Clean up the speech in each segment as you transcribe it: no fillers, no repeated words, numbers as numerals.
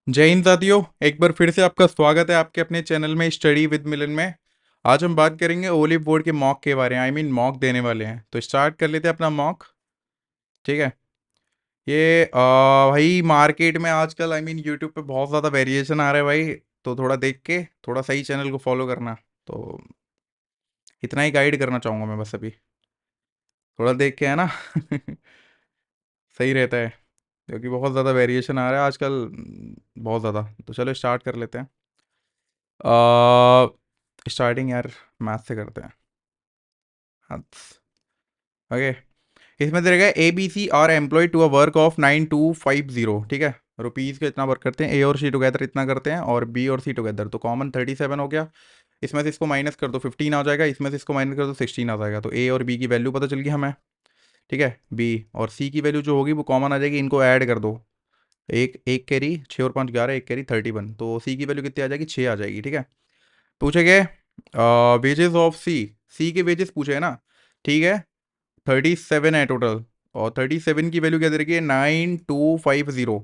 जय हिंद साथियों। एक बार फिर से आपका स्वागत है आपके अपने चैनल में स्टडी विद मिलन में। आज हम बात करेंगे ओलिव बोर्ड के मॉक के बारे में। मॉक देने वाले हैं, तो स्टार्ट कर लेते हैं अपना मॉक। ठीक है। ये भाई मार्केट में आजकल यूट्यूब पे बहुत ज़्यादा वेरिएशन आ रहा है भाई। तो थोड़ा देख के थोड़ा सही चैनल को फॉलो करना। तो इतना ही गाइड करना चाहूँगा मैं बस अभी। थोड़ा देख के है ना सही रहता है, क्योंकि बहुत ज़्यादा वेरिएशन आ रहा है आजकल। बहुत ज़्यादा। तो चलो स्टार्ट कर लेते हैं। स्टार्टिंग यार मैथ से करते हैं। हाँ। ओके। इसमें दे रहेगा A B C R employ to a work of 9250। ठीक है। रुपीज़ का इतना वर्क करते हैं, ए और सी टुगेदर इतना करते हैं, और बी और सी टुगेदर तो कॉमन 37 हो गया। इसमें से इसको माइनस कर दो 15 आ जाएगा, इसमें से इसको माइनस कर दो 16 आ जाएगा। तो ए और बी की वैल्यू पता चल गई हमें। ठीक है। बी और सी की वैल्यू जो होगी वो कॉमन आ जाएगी, इनको ऐड कर दो। एक एक कैरी 6 और 5 11, एक कैरी 31, तो सी की वैल्यू कितनी आ जाएगी, 6 आ जाएगी। ठीक है। पूछे गए वेजेस ऑफ सी। सी के वेजेस पूछे है ना। ठीक है। 37 है टोटल। और 37 की वैल्यू क्या दे रखी है, 9250।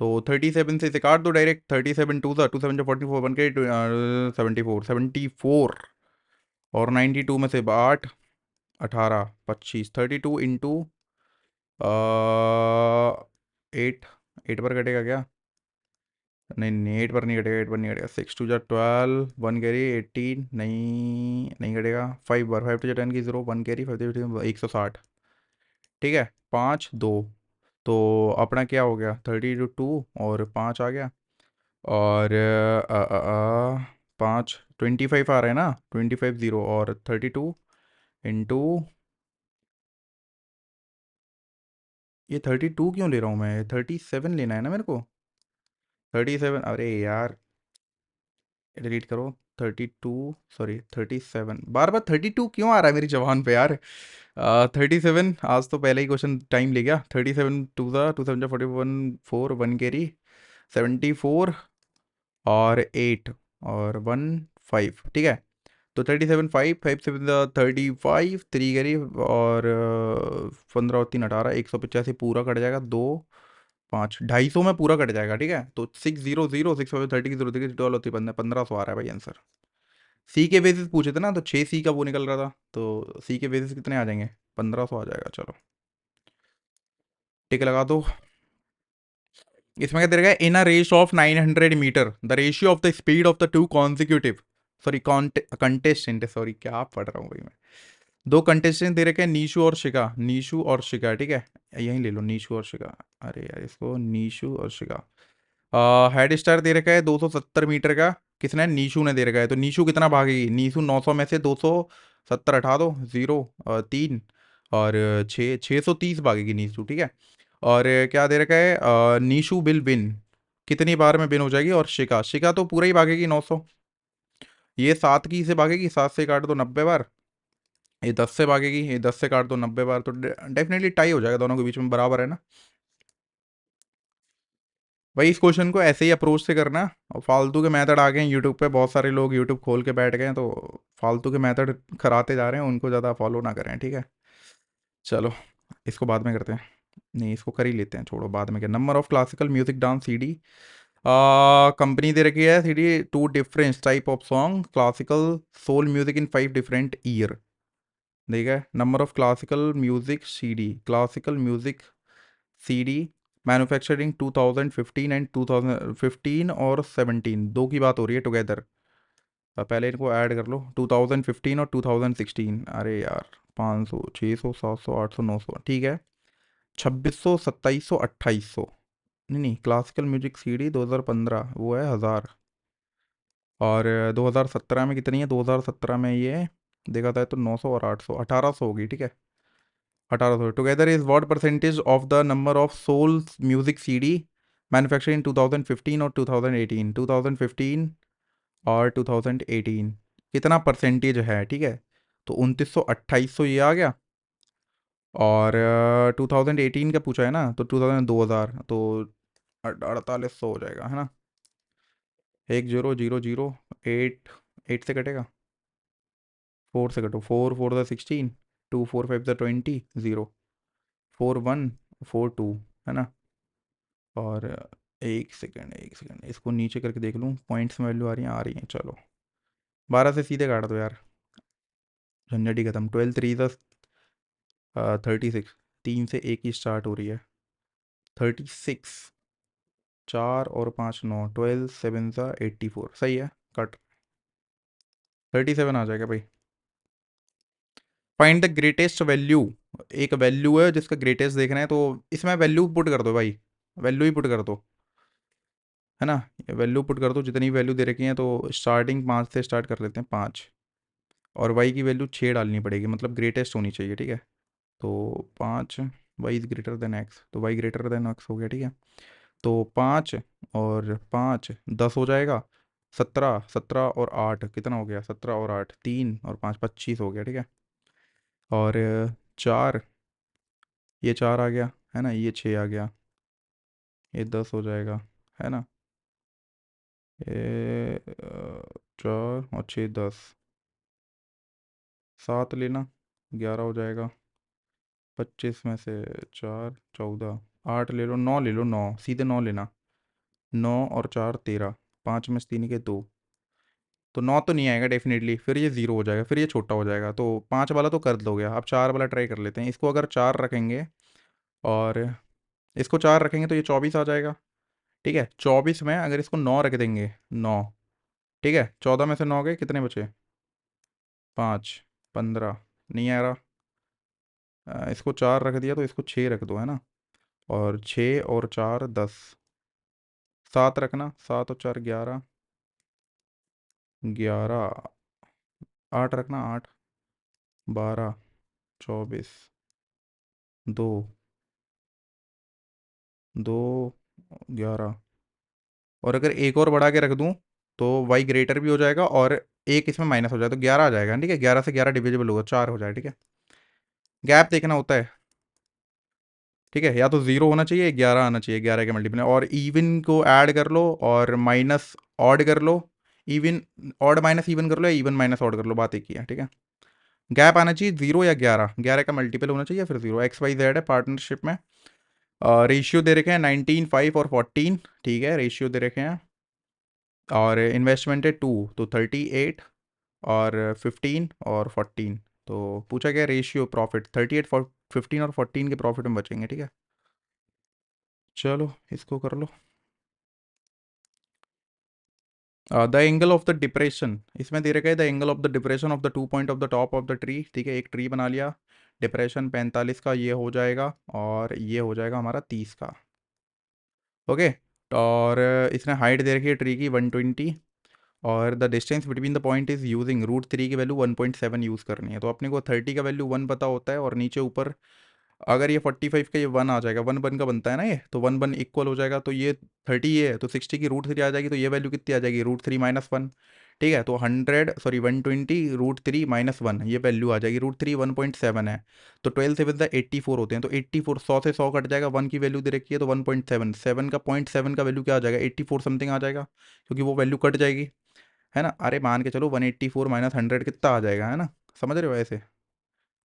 तो 37 से इसे काट दो डायरेक्ट। 37 टू सेवन जो 44, वन के 74 और 92 में से 8, 18, 25, 32 इंटू 8। 8 पर कटेगा क्या? नहीं नहीं, 8 पर नहीं कटेगा, 8 पर नहीं कटेगा। 6 2 12, वन कैरी 18, नहीं नहीं कटेगा। 5 बार 5 2 10 की 0, वन कैरी 160। ठीक है। 5 2। तो अपना क्या हो गया, 32 और 5 आ गया। और 25 आ रहा है ना, 25 0 और 32 इंटू। ये 32 क्यों ले रहा हूँ मैं, 37 लेना है ना मेरे को। 37, अरे यार डिलीट करो। 32, सॉरी 37, बार बार 32 क्यों आ रहा है मेरी जबान पे यार। 37, आज तो पहले ही क्वेश्चन टाइम ले गया। 37 टू सेवन जा 41, 4 वन कैरी 74 और 8 और 1 5। ठीक है। तो 37 5 5 7 35 3 कैरी और 15 और 3 18, 185 पूरा कट जाएगा। 2 5 250 में पूरा कट जाएगा। ठीक है। तो 600 6 30 की जरूरत है, 12 होती 1500 आ रहा है भाई आंसर। सी के बेसिस पूछे थे ना, तो 6 सी का वो निकल रहा था। तो सी के बेसिस कितने आ जाएंगे, 1500 आ जाएगा। चलो टिक लगा दो। इसमें क्या दे रखा है, in a race of 900 metre the ratio of the speed of the two consecutive, sorry contestant, sorry क्या पढ़ रहा हूँ भाई मैं। दो कंटेस्टेंट दे रखे हैं, नीशू और शिका। नीशू और शिका, ठीक है। यहीं ले लो, नीशू और शिका। अरे यार, इसको नीशू और शिका। हेड स्टार दे रखा है 270 मीटर का। किसने, नीशू ने दे रखा है। तो नीशू कितना भागेगी, नीशू 900 में से 270 हटा दो, 0 3 और 630 भागेगी नीशू। ठीक है। और क्या दे रखा है, नीशू विल विन, कितनी बार में विन हो जाएगी। और शिका, शिका तो पूरा ही भागेगी 900। ये 7 की से भागेगी, 7 से काट दो 90 बार। ये 10 से भागेगी, ये 10 से काट दो 90 बार। तो डेफिनेटली टाई हो जाएगा, दोनों के बीच में बराबर है ना। भाई इस क्वेश्चन को ऐसे ही अप्रोच से करना। और फालतू के मेथड आ गए हैं यूट्यूब पे, बहुत सारे लोग यूट्यूब खोल के बैठ गए हैं, तो फालतू के मेथड कराते जा रहे हैं, उनको ज़्यादा फॉलो ना करें। ठीक है। चलो इसको बाद में करते हैं। नहीं, इसको कर ही लेते हैं, छोड़ो बाद में। क्या number of classical music dance CD. Company दे रखी है CD, 2 different type of song classical soul music in 5 different year. ठीक है। Number of classical music CD, classical music CD manufacturing 2015 and 2015 और 17, दो की बात हो रही है टुगेदर। पहले इनको ऐड कर लो, 2015 और 2016। अरे यार, 500 600 700 800 900, ठीक है। 2600 2700 2800। नहीं नहीं, क्लासिकल म्यूजिक सीडी 2015 वो है 1000। और 2017 में कितनी है, 2017 में ये देखा था तो 900 और 800, 1800 होगी। ठीक है। 1800 together is what percentage of the number of soul music CD manufacturing 2015 और 2018, 2015 और 2018 कितना परसेंटेज है। ठीक है। तो 2900 2800 ये आ गया। और 2018 का पूछा है ना, तो 2000 तो 4800 हो जाएगा, है ना। 1000 8, 8 से कटेगा, 4 से कटो, 4 4 द 16, 2 4 5 द 20, 0 4 1 4 2, है ना। और एक सेकेंड इसको नीचे करके देख लूँ, पॉइंट्स में वैल्यू आ रही है चलो। 12 से सीधे काट दो यार, झंझट ही खत्म। 12 3 36, 3 से 1 ही स्टार्ट हो रही है। 36, 4 और 5 9, 12 7 84 सही है। कट 37 आ जाएगा भाई। Find the greatest value. एक वैल्यू है जिसका ग्रेटेस्ट देखना है, तो इसमें वैल्यू पुट कर दो भाई, वैल्यू ही पुट कर दो, है ना। वैल्यू पुट कर दो, जितनी वैल्यू दे रखी है, तो स्टार्टिंग 5 से स्टार्ट कर लेते हैं, 5। और वाई की वैल्यू 6 डालनी पड़ेगी, मतलब ग्रेटेस्ट होनी चाहिए, ठीक है। तो 5, Y is greater than X, तो वाई ग्रेटर देन एक्स हो गया, ठीक है। तो 5 और 5 10 हो जाएगा। 17, 17 और 8 कितना हो गया, 17 और 8 3 और 5 25 हो गया, ठीक है। और 4, ये 4 आ गया, है ना, ये 6 आ गया, ये 10 हो जाएगा, है ना। ये 4 और 6 10, 7 लेना, 11 हो जाएगा। 25 में से 4 14, 8 ले लो, 9 ले लो, 9 सीधे 9 लेना। 9 और 4 13, 5 में से 3 के 2, तो 9 तो नहीं आएगा डेफिनेटली, फिर ये 0 हो जाएगा, फिर ये छोटा हो जाएगा, तो 5 वाला तो कर दोगे। अब 4 वाला ट्राई कर लेते हैं, इसको अगर 4 रखेंगे और इसको 4 रखेंगे तो ये 24 आ जाएगा, ठीक है। 24 में अगर इसको 9 रख देंगे, 9, ठीक है। 14 में से 9 गए, कितने बचे, 5 15, नहीं आ रहा। इसको 4 रख दिया तो इसको 6 रख दो, है ना। और 6 और 4 10, 7 रखना, 7 और 4 11, 11, 8 रखना, 8 12 24, 2 2 11। और अगर एक और बढ़ा के रख दूं तो वाई ग्रेटर भी हो जाएगा, और एक इसमें माइनस हो जाए तो 11 आ जाएगा, ठीक है। 11 से 11 डिविजिबल होगा, 4 हो जाए, ठीक है। गैप देखना होता है, ठीक है। या तो 0 होना चाहिए, 11 आना चाहिए, 11 के मल्टीपल, और इवन को ऐड कर लो और माइनस ऑड कर लो। इवन ऑड माइनस इवन कर लो, या इवन माइनस ऑड कर लो, बात एक ही है, ठीक है। गैप आना चाहिए 0 या 11, 11 का मल्टीपल होना चाहिए, फिर 0। एक्स वाई जेड है पार्टनरशिप में। रेशियो दे रखे हैं 19 5 और 14, ठीक है, रेशियो दे रखे हैं। और इन्वेस्टमेंट है 2, तो 38 और 15 और 14। तो पूछा गया रेशियो प्रॉफिट, 38 15 और 14 के प्रॉफिट में बचेंगे, ठीक है। चलो इसको कर लो। The angle of the depression, इसमें दे रखा है the angle of the depression of the 2 point of the top of the tree, ठीक है। एक ट्री बना लिया, डिप्रेशन 45 का ये हो जाएगा, और ये हो जाएगा हमारा 30 का, ओके। और इसने हाइट दे रखी है ट्री की 120, और the distance between the point is using √3 की वैल्यू 1.7 यूज़ करनी है। तो अपने को 30 का वैल्यू 1 पता होता है, और नीचे ऊपर अगर ये 45 का ये 1 आ जाएगा, 1 1 का बनता है ना ये, तो 1 1 इक्वल हो जाएगा, तो ये 30 ये है, तो 60 की √3 आ जाएगी, तो ये वैल्यू कितनी आ जाएगी, √3 - 1, ठीक है। तो 120 - 120 - 1 ये वैल्यू आ जाएगी, √3 1.7 है। तो 12 से विद 84 होते हैं, तो 84 100 से 100 कट जाएगा, 1 की वैल्यू दे रखी है, तो 1.7 7 का 0.7 का वैल्यू क्या आ जाएगा, 84 समथिंग आ जाएगा, क्योंकि वो वैल्यू कट जाएगी, है ना। अरे मान के चलो 184 - 100 कितना आ जाएगा, है ना, समझ रहे हो ऐसे।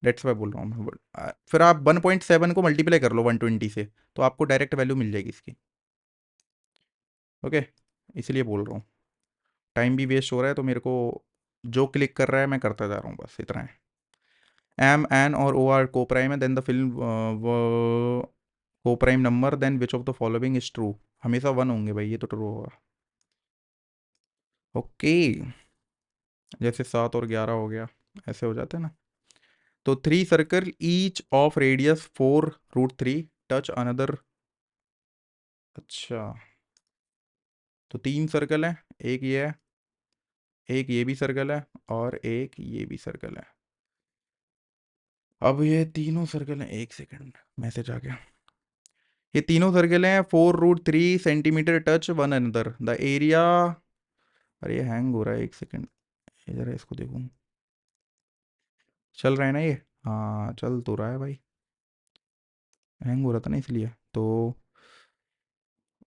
डेट्स मैं बोल रहा हूँ मैं, फिर आप 1.7 को मल्टीप्लाई कर लो 120 से, तो आपको डायरेक्ट वैल्यू मिल जाएगी इसकी, ओके। इसलिए बोल रहा हूँ, टाइम भी वेस्ट हो रहा है, तो मेरे को जो क्लिक कर रहा है मैं करता जा रहा हूँ, बस इतना है। एम एन और ओ आर को प्राइम है, देन द फिल्म को prime number, then which of the following is true. हमेशा 1 होंगे भाई, ये तो ट्रू होगा, ओके। जैसे 7 और 11 हो गया, ऐसे हो जाते हैं ना। तो 3 circle each of radius 4 √3 touch another, अच्छा। तो 3 सर्कल है, एक ये है, एक ये भी सर्कल है, और एक ये भी सर्कल है। अब ये तीनों सर्कल हैं, एक सेकंड, मैसेज आ गया। ये तीनों सर्कल हैं 4 √3 centimetre touch one another the area. अरे ये हैंग हो रहा है, एक सेकंड, ये जरा इसको देखूँ, चल रहा है ना ये, हाँ चल तो रहा है भाई, हैंग हो रहा था ना इसलिए। तो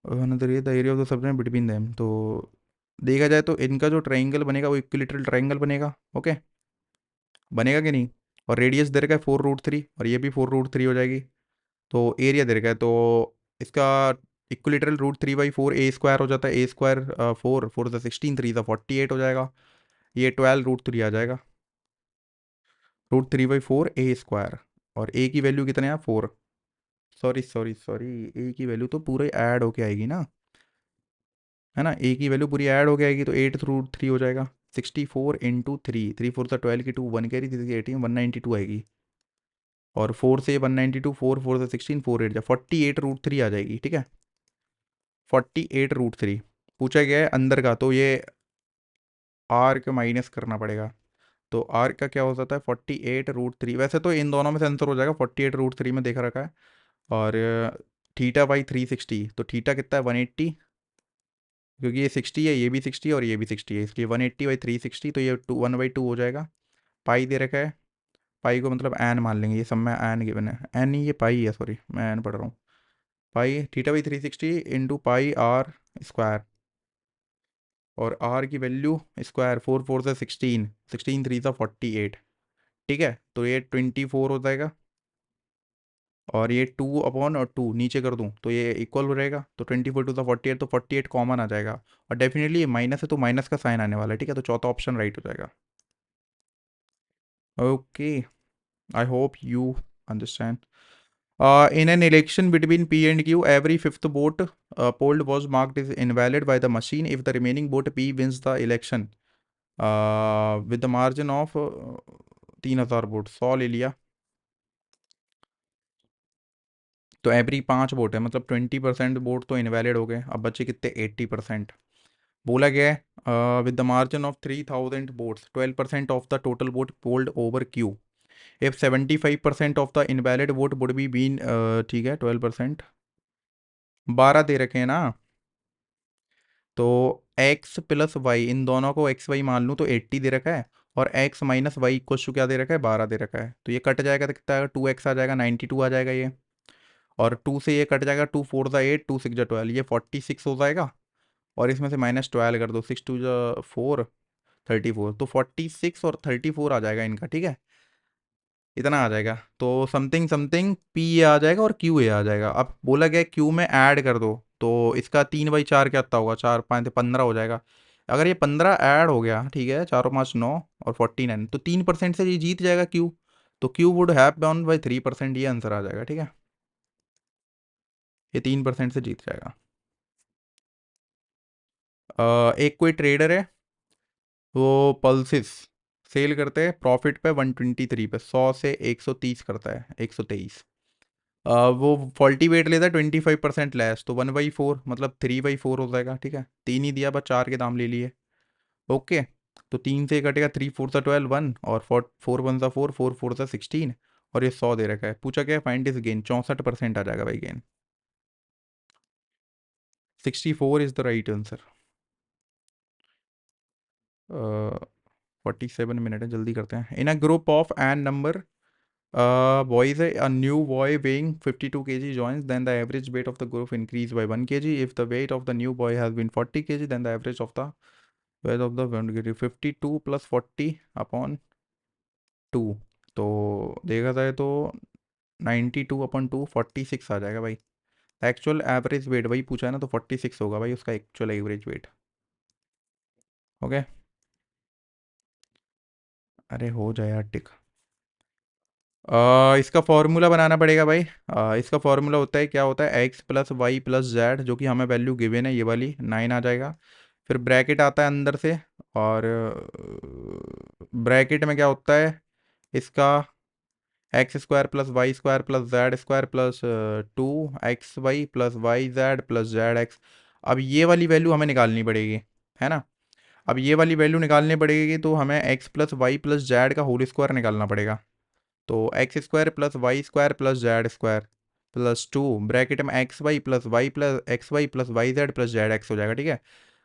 अनदर ये the area of the subtense between them, तो देखा जाए तो इनका जो ट्राइंगल बनेगा वो इक्विलेटरल ट्राइंगल बनेगा, ओके, बनेगा कि नहीं। और रेडियस दे रखा है 4 √3, और ये भी 4 √3 हो जाएगी। तो एरिया दे रखा है, तो इसका इक्वलेटरल रूट 3/4 ए स्क्वायर हो जाता है, ए स्क्वायर 4 4 16 3 48 हो जाएगा, ये 12 रूट 3 आ जाएगा, रूट 3/4 ए स्क्वायर। और ए की वैल्यू कितने हैं 4, सॉरी सॉरी सॉरी, ए की वैल्यू तो पूरे ऐड होके आएगी ना, है ना, ए की वैल्यू पूरी ऐड होके आएगी, तो 8 रूट 3 हो जाएगा, 64 × 3 3 4 12 की 2 1 कैरी 18 192 आएगी, और 4 से 192, 4 4 से 16, 4 8 जा 48 रूट 3 आ जाएगी, ठीक है, 48 रूट 3 पूछा गया है अंदर का, तो ये आर का माइनस करना पड़ेगा, तो आर का क्या हो जाता है 48 रूट 3, वैसे तो इन दोनों में से आंसर हो जाएगा, 48 रूट 3 में देखा रखा है, और थीटा/360, तो थीटा कितना है 180, क्योंकि ये 60 है, ये भी 60 है और ये भी 60 है, इसलिए 180/360, तो ये 1/2 हो जाएगा, पाई दे रखा है, पाई को मतलब एन मान लेंगे, ये सब में एन गिवन है, एन नहीं ये पाई है, सॉरी मैं एन पढ़ रहा हूँ, पाई थीटा/360 इंटू पाई आर स्क्वायर, और आर की वैल्यू स्क्वायर, 4 4 से 16, 16 3 48, ठीक है, तो ये 24 हो जाएगा, और ये 2/2 नीचे कर दूं तो ये इक्वल हो जाएगा, तो 24 2 48, तो 48 कॉमन आ जाएगा, और डेफिनेटली ये माइनस है तो माइनस का साइन आने वाला है, ठीक है, तो चौथा ऑप्शन राइट हो जाएगा। Okay, I hope you understand. In an election between P and Q, every fifth vote polled was marked as invalid by the machine if the remaining vote P wins the election with the margin of 3,000 vote, 100 ले लिया, तो every 5 vote है, मतलब 20% vote तो invalid हो गए, अब बचे कितने 80%, बोला गया है with the margin of 3,000 votes 12% of the total vote polled over Q, if 75% of the invalid vote would be been, ठीक है 12%, 12 दे रखे हैं ना, तो x प्लस वाई, इन दोनों को एक्स वाई मान लूँ तो 80 दे रखा है, और x minus Y equal to क्या दे रखा है 12 दे रखा है, तो ये कट जाएगा तो कितना आएगा 2x आ जाएगा, 92 आ जाएगा ये, और 2 से ये कट जाएगा, 2 4 ज़ा 8, 2 6 ज़ा 12, ये 46 हो जाएगा, और इसमें से -12 कर दो, 6 2 ज़ा 4, 34, तो 46 और 34 आ जाएगा इनका, ठीक है, इतना आ जाएगा, तो समथिंग समथिंग पी ए आ जाएगा और क्यू ए आ जाएगा, अब बोला गया क्यू में ऐड कर दो, तो इसका 3/4 क्या होता होगा, 4 5 15 हो जाएगा, अगर ये 15 ऐड हो गया, ठीक है, 4 5 9 और 49, तो 3% से ये जीत जाएगा क्यू, तो Q would have down by 3%, ये आंसर आ जाएगा, ठीक है, ये 3% से जीत जाएगा। एक कोई ट्रेडर है, वो पल्सिस सेल करते हैं प्रॉफिट पे 123 पे, 100 से 130 करता है, 123, वो फॉल्टी वेट लेता है 25% लेस, तो 1/4 मतलब 3/4 हो जाएगा, ठीक है, तीन ही दिया बस, चार के दाम ले लिए, ओके, तो 3 से कटेगा, 3 4 ज़ा 12 1, और 4 4 1 ज़ा 4, 4 4 ज़ा 16, और ये 100 दे रखा है, पूछा क्या फाइंड इज गेन, 64% आ जाएगा भाई gain, 64 is the right answer. 47 minute है, जल्दी करते हैं, in a group of N number boys, a new boy weighing 52 kg joins, then the average weight of the group increase by 1 kg. If the weight of the new boy has been 40 kg, then the average of the weight of the 1 kg 52 plus 40 upon 2, तो देखा जाए तो 92/2 46 आ जाएगा भाई, actual average weight वही पूछा है ना, तो 46 होगा भाई उसका एक्चुअल एवरेज वेट, ओके, अरे हो जाए यार टिक। इसका फॉर्मूला बनाना पड़ेगा भाई, इसका फॉर्मूला होता है, क्या होता है, X plus Y plus Z, जो कि हमें वैल्यू गिवन है ये वाली 9 आ जाएगा, फिर ब्रैकेट आता है अंदर से, और ब्रैकेट में क्या होता है इसका, X square plus Y square plus Z square plus 2 XY plus Y Z plus Z X, अब ये वाली वैल्यू हमें निकालनी पड़ेगी, है ना, अब ये वाली वैल्यू निकालनी पड़ेगी, तो हमें x plus Y plus z का होल स्क्वायर निकालना पड़ेगा, तो x square plus Y square plus Z square plus 2 bracket में y plus x Y plus Y Z plus Z x हो जाएगा, ठीक है,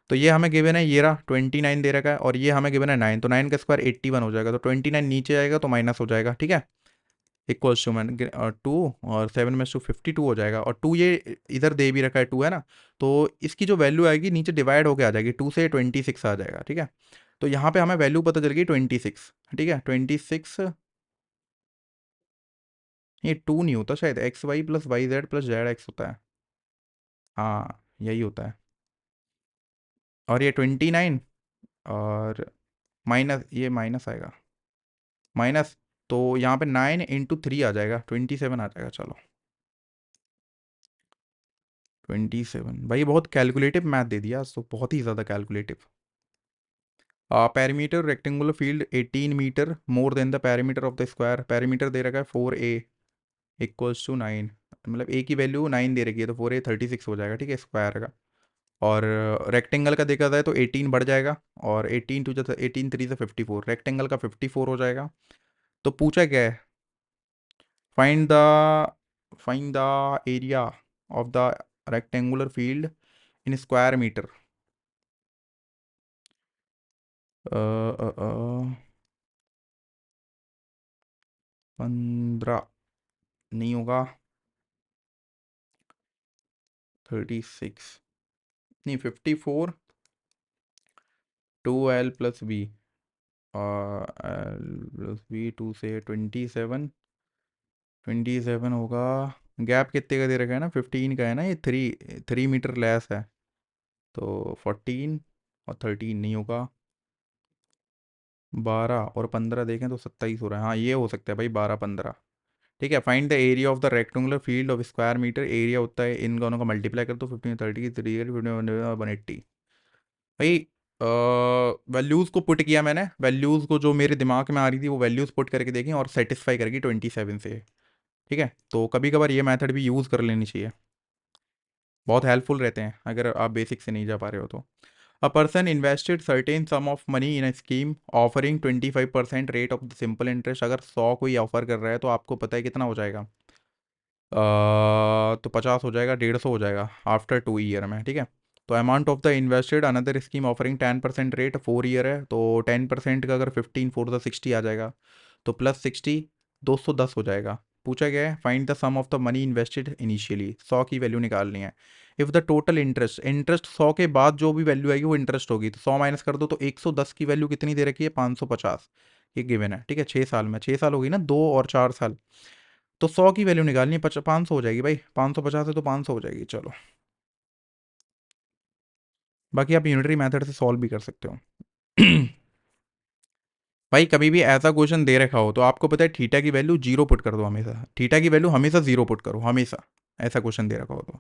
तो ये हमें गिवन है, ये रहा 29 दे रखा है, और ये हमें गिवन है 9, तो 9 का स्क्वायर 81 हो जाएगा, तो 29 नीचे आएगा तो माइनस हो जाएगा, ठीक है, इक्वल्स टू मैन 2, और 7 में से 52 हो जाएगा, और 2 ये इधर दे भी रखा है 2, है ना, तो इसकी जो वैल्यू आएगी नीचे डिवाइड होके आ जाएगी, 2 से 26 आ जाएगा, ठीक है, तो यहाँ पे हमें वैल्यू पता चल गई 26, ठीक है, 26, ये 2 नहीं होता शायद, X Y plus Y Z plus Z X होता है, हाँ यही होता है। और ये 29, और माइनस, ये माइनस आएगा, माइनस, तो यहाँ पे 9 × 3 आ जाएगा, 27 आ जाएगा। चलो 27 भाई, बहुत कैलकुलेटिव मैथ दे दिया आज तो, बहुत ही ज़्यादा calculative. Perimeter rectangular field 18 metre more than the perimeter of the square. Perimeter दे रखा है 4a इक्वल्स टू 9, मतलब ए की वैल्यू 9 दे रखी है, तो 4a 36 हो जाएगा, ठीक है, स्क्वायर का। और रेक्टेंगल का देखा जाए तो 18 बढ़ जाएगा, और 18 टू 18 3 से 54, रेक्टेंगल का 54 हो जाएगा। तो पूछा क्या है, find the find the area of the rectangular field in square metre. 15 नहीं होगा, 36 नहीं, 54, 2l + b, l + b, 2 से 27, 27 होगा। गैप कितने का दे रखा है ना, 15 का है ना, ये 3 मीटर लेस है, तो 14, और 13 नहीं होगा, 12 और 15 देखें तो 27 हो रहा है। हाँ ये हो सकता है भाई, 12 15। ठीक है, find the area of the rectangular field of square metre. Area होता है, इन दोनों का मल्टीप्लाई कर दो, 15 30 3 180 भाई। वैल्यूज़ को पुट किया मैंने, वैल्यूज़ को जो मेरे दिमाग में आ रही थी वो वैल्यूज़ पुट करके देखी, और सेटिस्फाई करके 27 से। ठीक है, तो कभी कभार ये मेथड भी यूज़ कर लेनी चाहिए, बहुत हेल्पफुल रहते हैं अगर आप बेसिक से नहीं जा पा रहे हो तो। A person invested certain some of money in a scheme offering 25% rate of the simple interest. अगर 100 कोई ऑफर कर रहा है तो आपको पता है कितना हो जाएगा, तो 50 हो जाएगा, 150 हो जाएगा आफ्टर 2 ईयर में। ठीक है, तो amount of the invested another scheme offering 10% rate, 4 year है, तो 10% का अगर 15 4 द 60 आ जाएगा, तो +60, 210 हो जाएगा। पूछा गया है find the sum of the money invested initially, 100 की वैल्यू निकालनी है। If the total interest, interest 100 के बाद जो भी वैल्यू आएगी वो इंटरेस्ट होगी, तो 100 माइनस कर दो, तो 110 की वैल्यू कितनी दे रखी है, 550। ये गिवन है, ठीक है, 6 साल में, 6 साल होगी ना, 2 और 4 साल, तो 100 की वैल्यू निकालनी है, 500 हो जाएगी भाई, 550 है तो 500 हो जाएगी। चलो, बाकी आप यूनिटरी मेथड से सॉल्व भी कर सकते हो। भाई कभी भी ऐसा क्वेश्चन दे रखा हो तो आपको पता है थीटा की वैल्यू 0 पुट कर दो, हमेशा थीटा की वैल्यू हमेशा 0 पुट करो, हमेशा। ऐसा क्वेश्चन दे रखा हो तो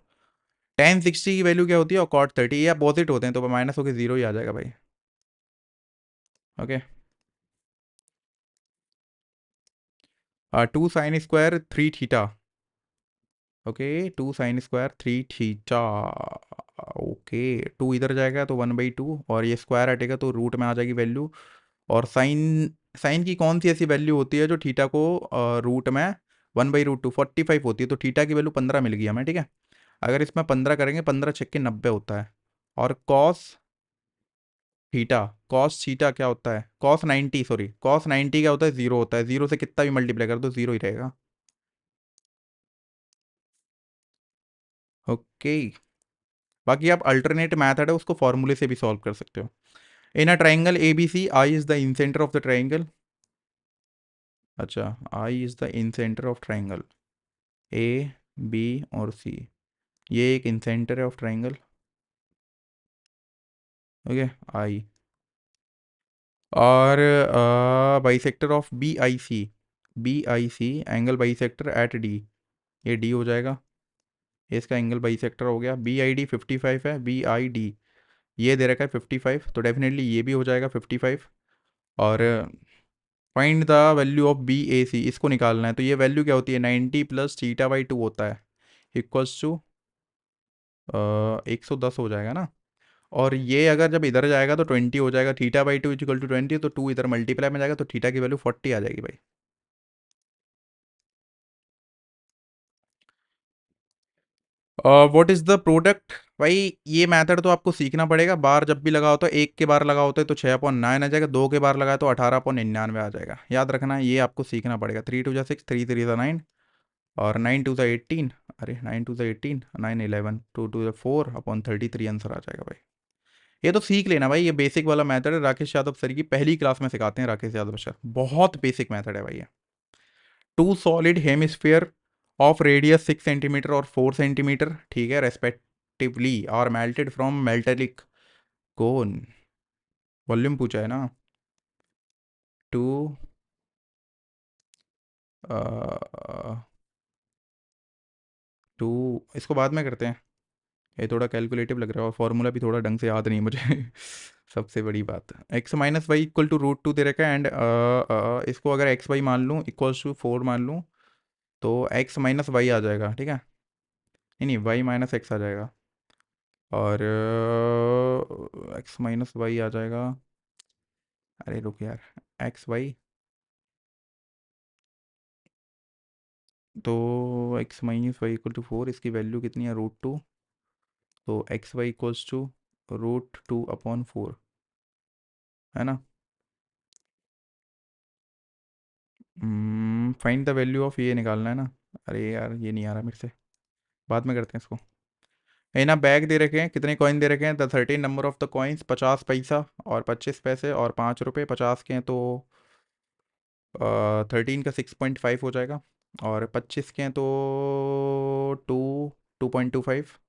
tan 60 की वैल्यू क्या होती है, और cot 30, ये अपोजिट होते हैं, तो माइनस होकर 0 ही आ जाएगा भाई। Okay, 2 sin² 3 theta. Okay, 2 sin² 3 theta. Okay, 2 इधर जाएगा तो 1/2, और ये स्क्वायर हटेगा तो रूट में आ जाएगी वैल्यू। और साइन, साइन की कौन सी ऐसी वैल्यू होती है जो थीटा को रूट में 1/√2 45 होती है, तो थीटा की वैल्यू 15 मिल गई हमें। ठीक है, अगर इसमें 15 करेंगे, 15×6 = 90 होता है। और थीटा कॉस थीटा क्या होता है, cos 90, सॉरी cos 90 क्या होता है, 0 होता है, 0 से कितना भी मल्टीप्लाई कर दो 0 ही रहेगा। ओके, बाकी आप अल्टरनेट मैथड है उसको फॉर्मूले से भी सॉल्व कर सकते हो। In a triangle A B C, I is the incentre of the triangle. अच्छा, I is the incentre of triangle, A B और सी, ये एक इन सेंटर है ऑफ ट्राइंगल। ओके, आई, और bisector of B I C angle bisector at D, ये D हो जाएगा, ये इसका एंगल बाइसेक्टर हो गया। BID 55 है, BID ये दे रखा है 55, तो डेफिनेटली ये भी हो जाएगा 55। और find the value of BAC, इसको निकालना है, तो ये वैल्यू क्या होती है, 90 + θ/2 होता है, इक्वल्स टू 110 हो जाएगा ना। और ये अगर जब इधर जाएगा तो 20 हो जाएगा, θ/2 = 20, तो 2 इधर मल्टीप्लाई में जाएगा, तो थीटा की वैल्यू 40 आ जाएगी भाई। व्हाट इज द प्रोडक्ट, भाई ये मेथड तो आपको सीखना पड़ेगा। बार जब भी लगा होता है, एक के बार लगा होता है तो 6/9 आ जाएगा, 2 के बार लगा तो 18/99 आ जाएगा, याद रखना है, ये आपको सीखना पड़ेगा। 3 × 2 = 6, 3 × 3 = 9, और 9 × 2 = 18, अरे 9 × 2 = 18, 9 11, 2 × 4/33 आंसर आ जाएगा भाई। ये तो सीख लेना भाई, ये बेसिक वाला मेथड है, राकेश यादव सर की पहली क्लास में सिखाते हैं, राकेश यादव सर, बहुत बेसिक मेथड है भाई ये। Two solid hemisphere of radius 6 centimetre और 4 सेंटीमीटर, ठीक है, respect respectively are melted from metallic cone. Volume पूछा है ना। टू टू इसको बाद में करते हैं, ये थोड़ा कैलकुलेटिव लग रहा है और फॉर्मूला भी थोड़ा ढंग से याद नहीं है मुझे। सबसे बड़ी बात, x minus Y equal to root two दे रखा है एंड इसको अगर एक्स वाई मान लूँ इक्वल्स टू 4 मान लूँ तो एक्स माइनस वाई आ जाएगा, ठीक है। नहीं नहीं, वाई माइनस एक्स आ जाएगा और एक्स माइनस वाई आ जाएगा। अरे रुक यार, एक्स वाई तो X minus Y equal to 4, इसकी वैल्यू कितनी है रूट टू, तो X Y equals to root two upon 4, है ना। फाइंड द वैल्यू ऑफ ये निकालना है ना। अरे यार ये नहीं आ रहा मेरे से, बाद में करते हैं इसको। ये ना बैग दे रखे हैं, कितने कॉइन दे रखे हैं, the 13 number of the coins, 50 पैसा और 25 पैसे और 5 रुपये, 50 के हैं तो 13 का 6.5 हो जाएगा और 25 के हैं तो 2.25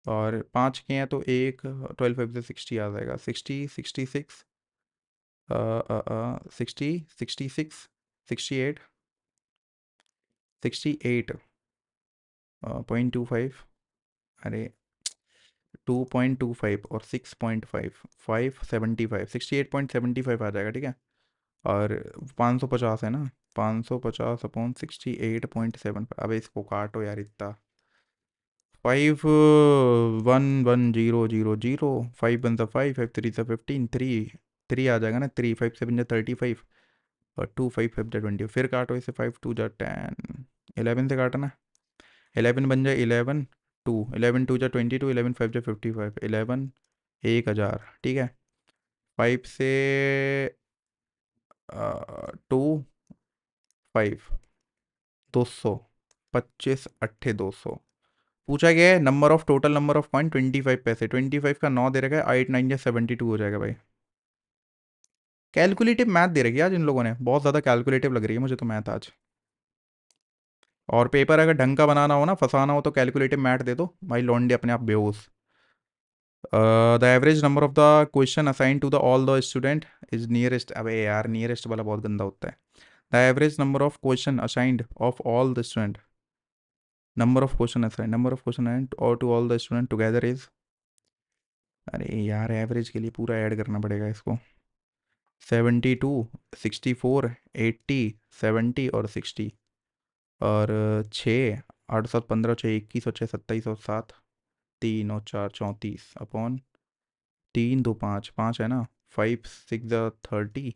और 5 के हैं तो एक 12 5 से 60 आ जाएगा, 60 66 60 66 68 68.25, अरे 2.25 और 6.5, 575 68.75 आ जाएगा, ठीक है। और 550 है ना, 550/68.7, अब इसको काटो यार, इतना 5 1 1 0 0 0, 5 1 5, 5 3 15, 3 3 आ जाएगा ना, 3 5 7 35 और 2 5 5 20, फिर काटो इसे, 5 2 10, 11 से काटना, 11 बन जाए 11 2, 11 2 22, 11 5 55, 11 1000, ठीक है। 5 से 2 5 200, 25 8 200 पूछा गया है। Number of total number of coin 25 पैसे, 25 का 9 दे रखा है, 8 9 या 72 हो जाएगा भाई। कैलकुलेटिव मैथ दे रखी है आज इन लोगों ने, बहुत ज़्यादा कैलकुलेटिव लग रही है मुझे तो मैथ आज। और पेपर अगर ढंग का बनाना हो ना, फंसाना हो तो कैलकुलेटिव मैथ दे दो भाई, लौंडे अपने आप बेहोश। The average number of the question assign to the all the student is nearest, अबे यार नियरेस्ट वाला बहुत गंदा होता है। The average number of question assigned of all the student, number of question assigned, number of question और to all the student together is, अरे यार एवरेज के लिए पूरा ऐड करना पड़ेगा इसको, 72 64 80 70 और 60 और 6 8 7 15 6 21 और 6 27 और 7 3 और 4 34 अपॉन 3 2 5 5 है ना, 5 6 30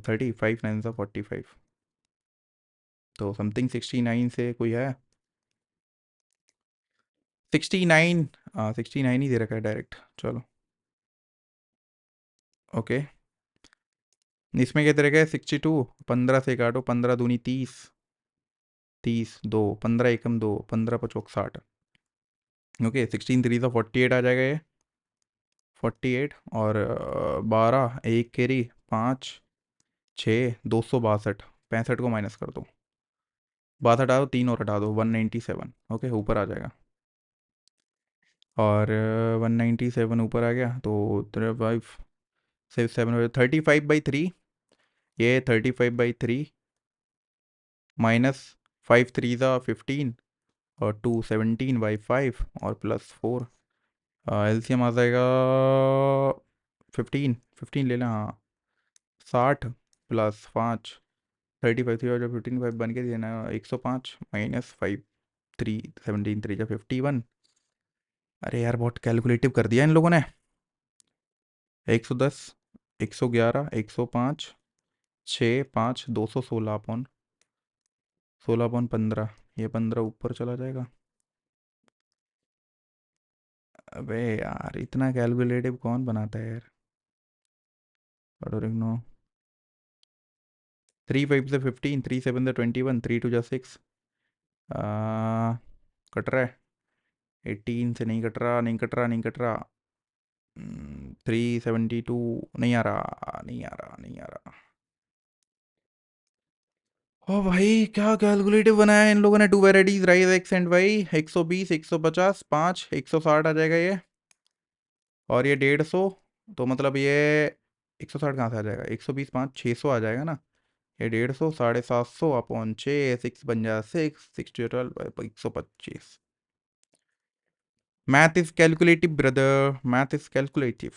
30 5 9 45, तो समथिंग 69 से कोई है, 69, हाँ 69 ही दे रखा है डायरेक्ट, चलो ओके। इसमें क्या दे रखा है, 62, 15 से काटो, 15 दूनी 30, 30 2 15 एकम 2, 15 5 60, ओके 16 3 तो 48 आ जाएगा ये, 48 और 12 एक केरी 5 6 262, 65 को माइनस कर दो, 62 हटा दो, 3 और हटा दो, 197, ओके ऊपर आ जाएगा। और 197 ऊपर आ गया तो 5 6 7 35/3, ये 35/3 माइनस 5 3 ज़ा 15 और 2 17/5 और +4, एलसीएम आ जाएगा 15 ले लें, हाँ 60 +5, 35 3 और जो 15 5 बन के देना 105 -5 3 17 3 51, अरे यार बहुत कैलकुलेटिव कर दिया इन लोगों ने। 110 111 105 6 5 216/15, ये 15 ऊपर चला जाएगा। अबे यार इतना कैलकुलेटिव कौन बनाता है यार, नो 3 5 से 15, 3 7 से 21, 3 2 जा 6, कट रहा है, 18 से नहीं कट रहा, नहीं कट रहा, नहीं कट रहा, 372 नहीं आ रहा, नहीं आ रहा, नहीं आ रहा, ओ भाई क्या कैलकुलेटिव बनाया है इन लोगों ने। Two varieties rice X and Y, 120, 150, 5, 160 आ जाएगा ये। और ये 150, तो मतलब ये 160 कहाँ से आ जाएगा, 120 5 600 आ जाएगा ना। ये 150, 750 अपॉन 6, 6 बन जाएगा 6, 6 12, 125। Math is calculative brother, math is calculative.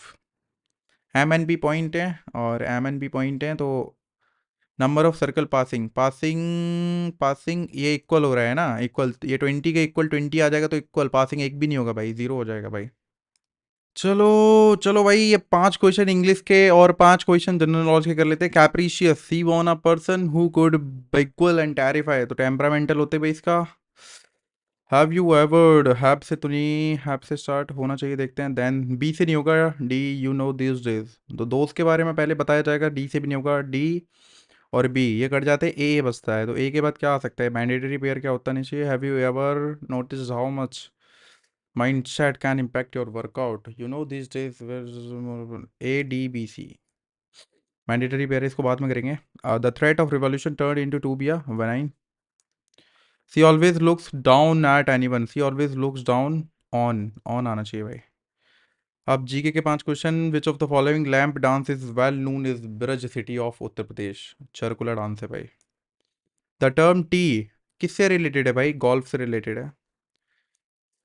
M N B point है, और एम एन बी पॉइंट है, तो number of circle passing passing passing ये इक्वल हो रहा है ना, इक्वल, ये 20 के इक्वल 20 आ जाएगा, तो इक्वल पासिंग एक भी नहीं होगा भाई, जीरो हो जाएगा भाई। चलो चलो भाई, ये 5 क्वेश्चन इंग्लिश के और 5 क्वेश्चन जनरल नॉलेज के कर लेते हैं। Capricious, C one a person who could बिक्वल एंड टेरिफाई, तो टेम्परामेंटल होते भाई इसका। हैव यू एवर्ड, हैव से तो नहीं, हैव से स्टार्ट होना चाहिए, देखते हैं। देन बी से नहीं होगा, D, you know this days, तो दोस्त के बारे में पहले बताया जाएगा, डी से भी नहीं होगा। डी और बी ये कट जाते हैं, ए बचता है, तो ए के बाद क्या आ सकता है, मैंडेटरी पेयर क्या होता नहीं चाहिए। Have you ever notice how much mindset can impact your workout, you know these days A D B C। Mandatory pair इसको बाद में करेंगे। The threat of revolution turn into to be a वेनाइन। She always looks down at anyone, she always looks down on आना चाहिए भाई। अब GK के 5 question, which of the following lamp dance is well known is Braj city of Uttar Pradesh, Charkula dance है भाई। The term tee किससे related है भाई, गोल्फ से रिलेटेड है।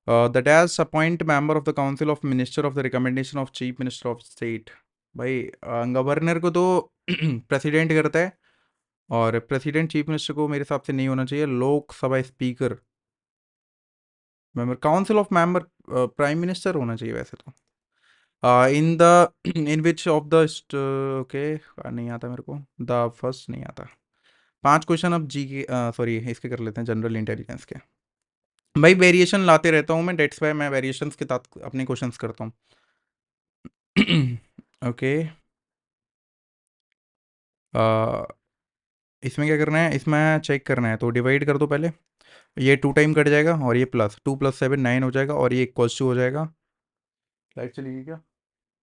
The dash appoint member of the council of minister of the recommendation of chief minister of state. भाई governor को तो प्रेसिडेंट करता है, और प्रेसिडेंट चीफ मिनिस्टर को मेरे हिसाब से नहीं होना चाहिए। Lok Sabha speaker member, council of member prime minister होना चाहिए वैसे तो। In the in which of the okay, नहीं आता मेरे को, द फर्स्ट नहीं आता। 5 क्वेश्चन अब जी के, सॉरी इसके कर लेते हैं, जनरल इंटेलिजेंस के। भाई वेरिएशन लाते रहता हूँ मैं, डेट्स वाई मैं वेरिएशंस के साथ अपने क्वेश्चंस करता हूँ। ओके। इसमें क्या करना है, इसमें चेक करना है, तो डिवाइड कर दो पहले। ये 2 टाइम कट जाएगा, और ये प्लस 2 + 7 9 हो जाएगा, और ये इक्वल्स 2 हो जाएगा। लाइट चली गई क्या,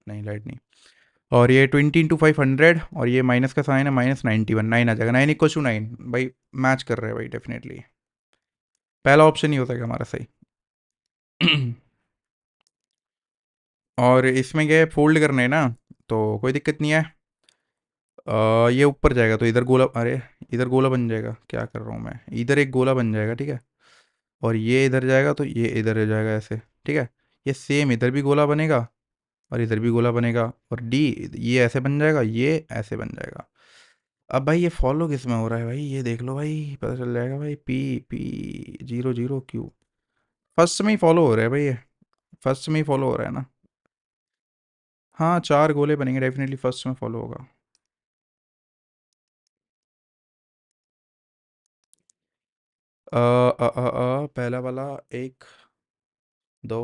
नहीं लाइट नहीं। और ये 20 × 500, और ये माइनस का साइन है, -91, 9 आ जाएगा, 9 = 9 भाई। मैच कर रहे हैं भाई डेफिनेटली, पहला ऑप्शन ही हो जाएगा हमारा सही। और इसमें क्या है, फोल्ड करने है ना, तो कोई दिक्कत नहीं है। ये ऊपर जाएगा तो इधर गोला, अरे इधर गोला बन जाएगा, क्या कर रहा हूँ मैं, इधर एक गोला बन जाएगा, ठीक है। और ये इधर जाएगा तो ये इधर हो जाएगा ऐसे, ठीक है। ये सेम इधर भी गोला बनेगा, और इधर भी गोला बनेगा, और डी ये ऐसे बन जाएगा, ये ऐसे बन जाएगा। अब भाई ये फॉलो किस में हो रहा है भाई, ये देख लो भाई, पता चल जाएगा भाई। पी पी 00 Q, फर्स्ट में ही फॉलो हो रहा है भाई ये, फर्स्ट में ही फॉलो हो रहा है ना। हाँ 4 गोले बनेंगे डेफिनेटली, फर्स्ट में फॉलो होगा। पहला वाला, 1 2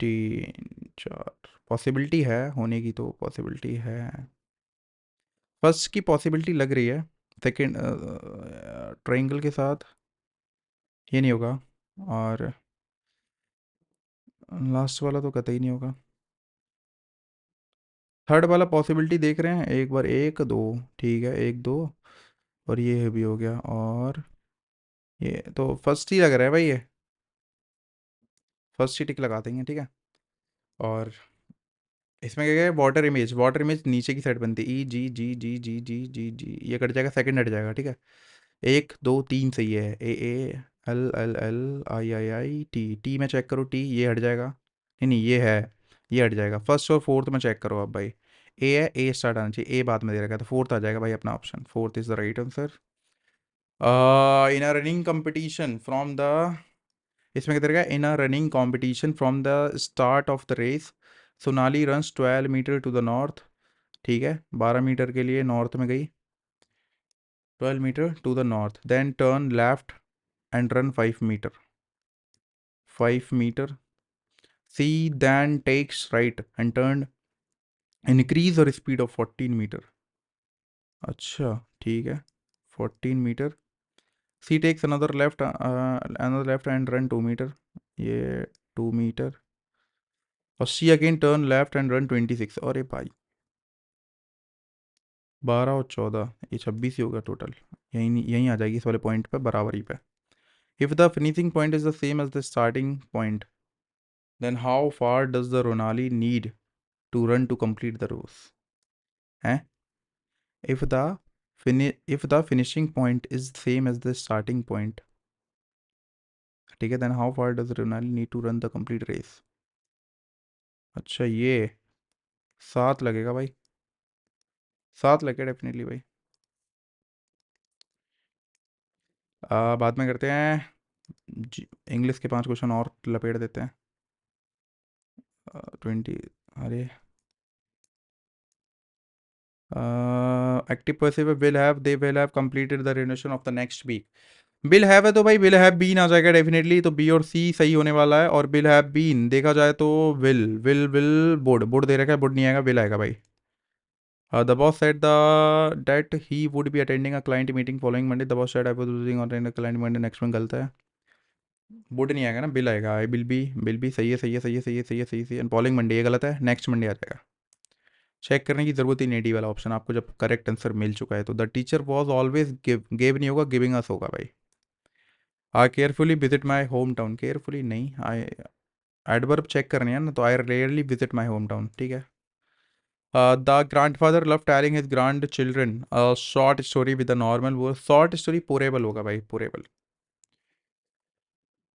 3 4, पॉसिबिलिटी है होने की, तो पॉसिबिलिटी है, फर्स्ट की पॉसिबिलिटी लग रही है। सेकंड ट्रायंगल के साथ ये नहीं होगा, और लास्ट वाला तो कतई नहीं होगा। थर्ड वाला पॉसिबिलिटी देख रहे हैं एक बार, 1 2, ठीक है 1 2, और ये भी हो गया, और ये तो फर्स्ट ही लग रहा है भाई ये, फर्स्ट ही टिक लगा देंगे, ठीक है। और इसमें क्या क्या है, वाटर इमेज, वाटर इमेज नीचे की साइड बनती है, ई ये कट जाएगा, सेकंड हट जाएगा, ठीक है। 1 2 3 सही है, A L L L I I I T, T में चेक करो, टी ये हट जाएगा, नहीं नहीं ये है, ये हट जाएगा। फर्स्ट और फोर्थ में चेक करो अब भाई, ए है, ए स्टार्ट आना चाहिए, ए बाद में दे रखा है, तो फोर्थ आ जाएगा भाई अपना option, fourth is the right answer. In a running competition from the, इसमें क्या रहेगा, in a running competition from the start of the race, Sonali runs 12 metre to the north, ठीक है 12 मीटर के लिए नॉर्थ में गई, 12 metre to the north, then turn left and run 5 metre, 5 metre. C then takes right and turn, increase her speed of 14 metre, अच्छा ठीक है 14 metre. C takes another left and run 2 metre, ये 2 metre. और C again turn left and run 26, अरे भाई 12 और 14, ये 26 ही होगा टोटल। यहीं यहीं आ जाएगी इस वाले पॉइंट पे, बराबरी पे। If the finishing point is the same as the starting point, then how far does the Ronali need to run to complete the race? हैं? If the if the finishing point is same as the starting point, ठीक है, then how far does Ronaldo need to run the complete race? अच्छा ये 7 लगेगा भाई, 7 लगेगा definitely भाई। बाद में करते हैं। इंग्लिश के 5 क्वेश्चन और लपेट देते हैं। 20, अरे active passive will have completed the renovation of the next week. Will have है तो भाई विल हैव बीन आ जाएगा डेफिनेटली, तो बी और सी सही होने वाला है। और बिल हैव बीन देखा जाए तो विल वुड वुड दे रखा है, वुड नहीं आएगा, विल आएगा भाई। The boss said the that he would be attending a client meeting following Monday, the boss said I was using attend client Monday next में, गलत है। वुड नहीं आएगा ना, बिल आएगा। आई बिल बी सही है, सही है, सही है, सही है, सही है, सही है, एंड फॉलोइंग मंडे ये गलत है, नेक्स्ट मंडे आ जाएगा। चेक करने की जरूरत ही नहीं, डी वाला ऑप्शन आपको जब करेक्ट आंसर मिल चुका है तो। The teacher was always give नहीं होगा, गिविंग अस होगा भाई। I carefully visit my home town, carefully नहीं, आई एडवर्ब चेक करनी है ना, तो I rarely visit my home town, ठीक है। The grandfather love telling his grandchildren short story with a normal, वो शॉर्ट स्टोरी पोरेबल होगा भाई, पोरेबल।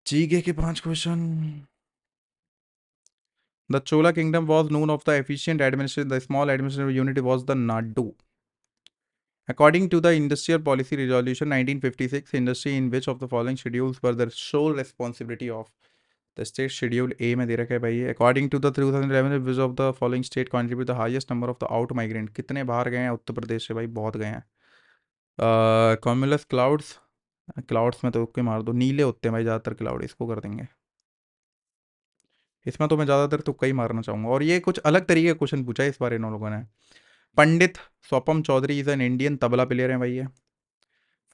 जीके के 5 question. The Chola kingdom was known of the efficient administration, the small administrative unit was the Nadu. According to the Industrial Policy Resolution 1956, industry in which of the following schedules were the sole responsibility of the state? Schedule A में दे रखा है भाई ये। According to the 2011, which of the following state contribute the highest number of the out migrant? कितने बाहर गए हैं उत्तर प्रदेश से भाई, बहुत गए हैं। कॉम्युलस क्लाउड्स, क्लाउड्स में तो तुक्के मार दो, नीले होते हैं भाई ज़्यादातर क्लाउड, इसको कर देंगे। इसमें तो मैं ज़्यादातर तुक्का ही मारना चाहूँगा। और ये कुछ अलग तरीके का क्वेश्चन पूछा है इस बार इन लोगों ने। Pandit Swapan Chaudhuri is an Indian tabla player है भाई ये।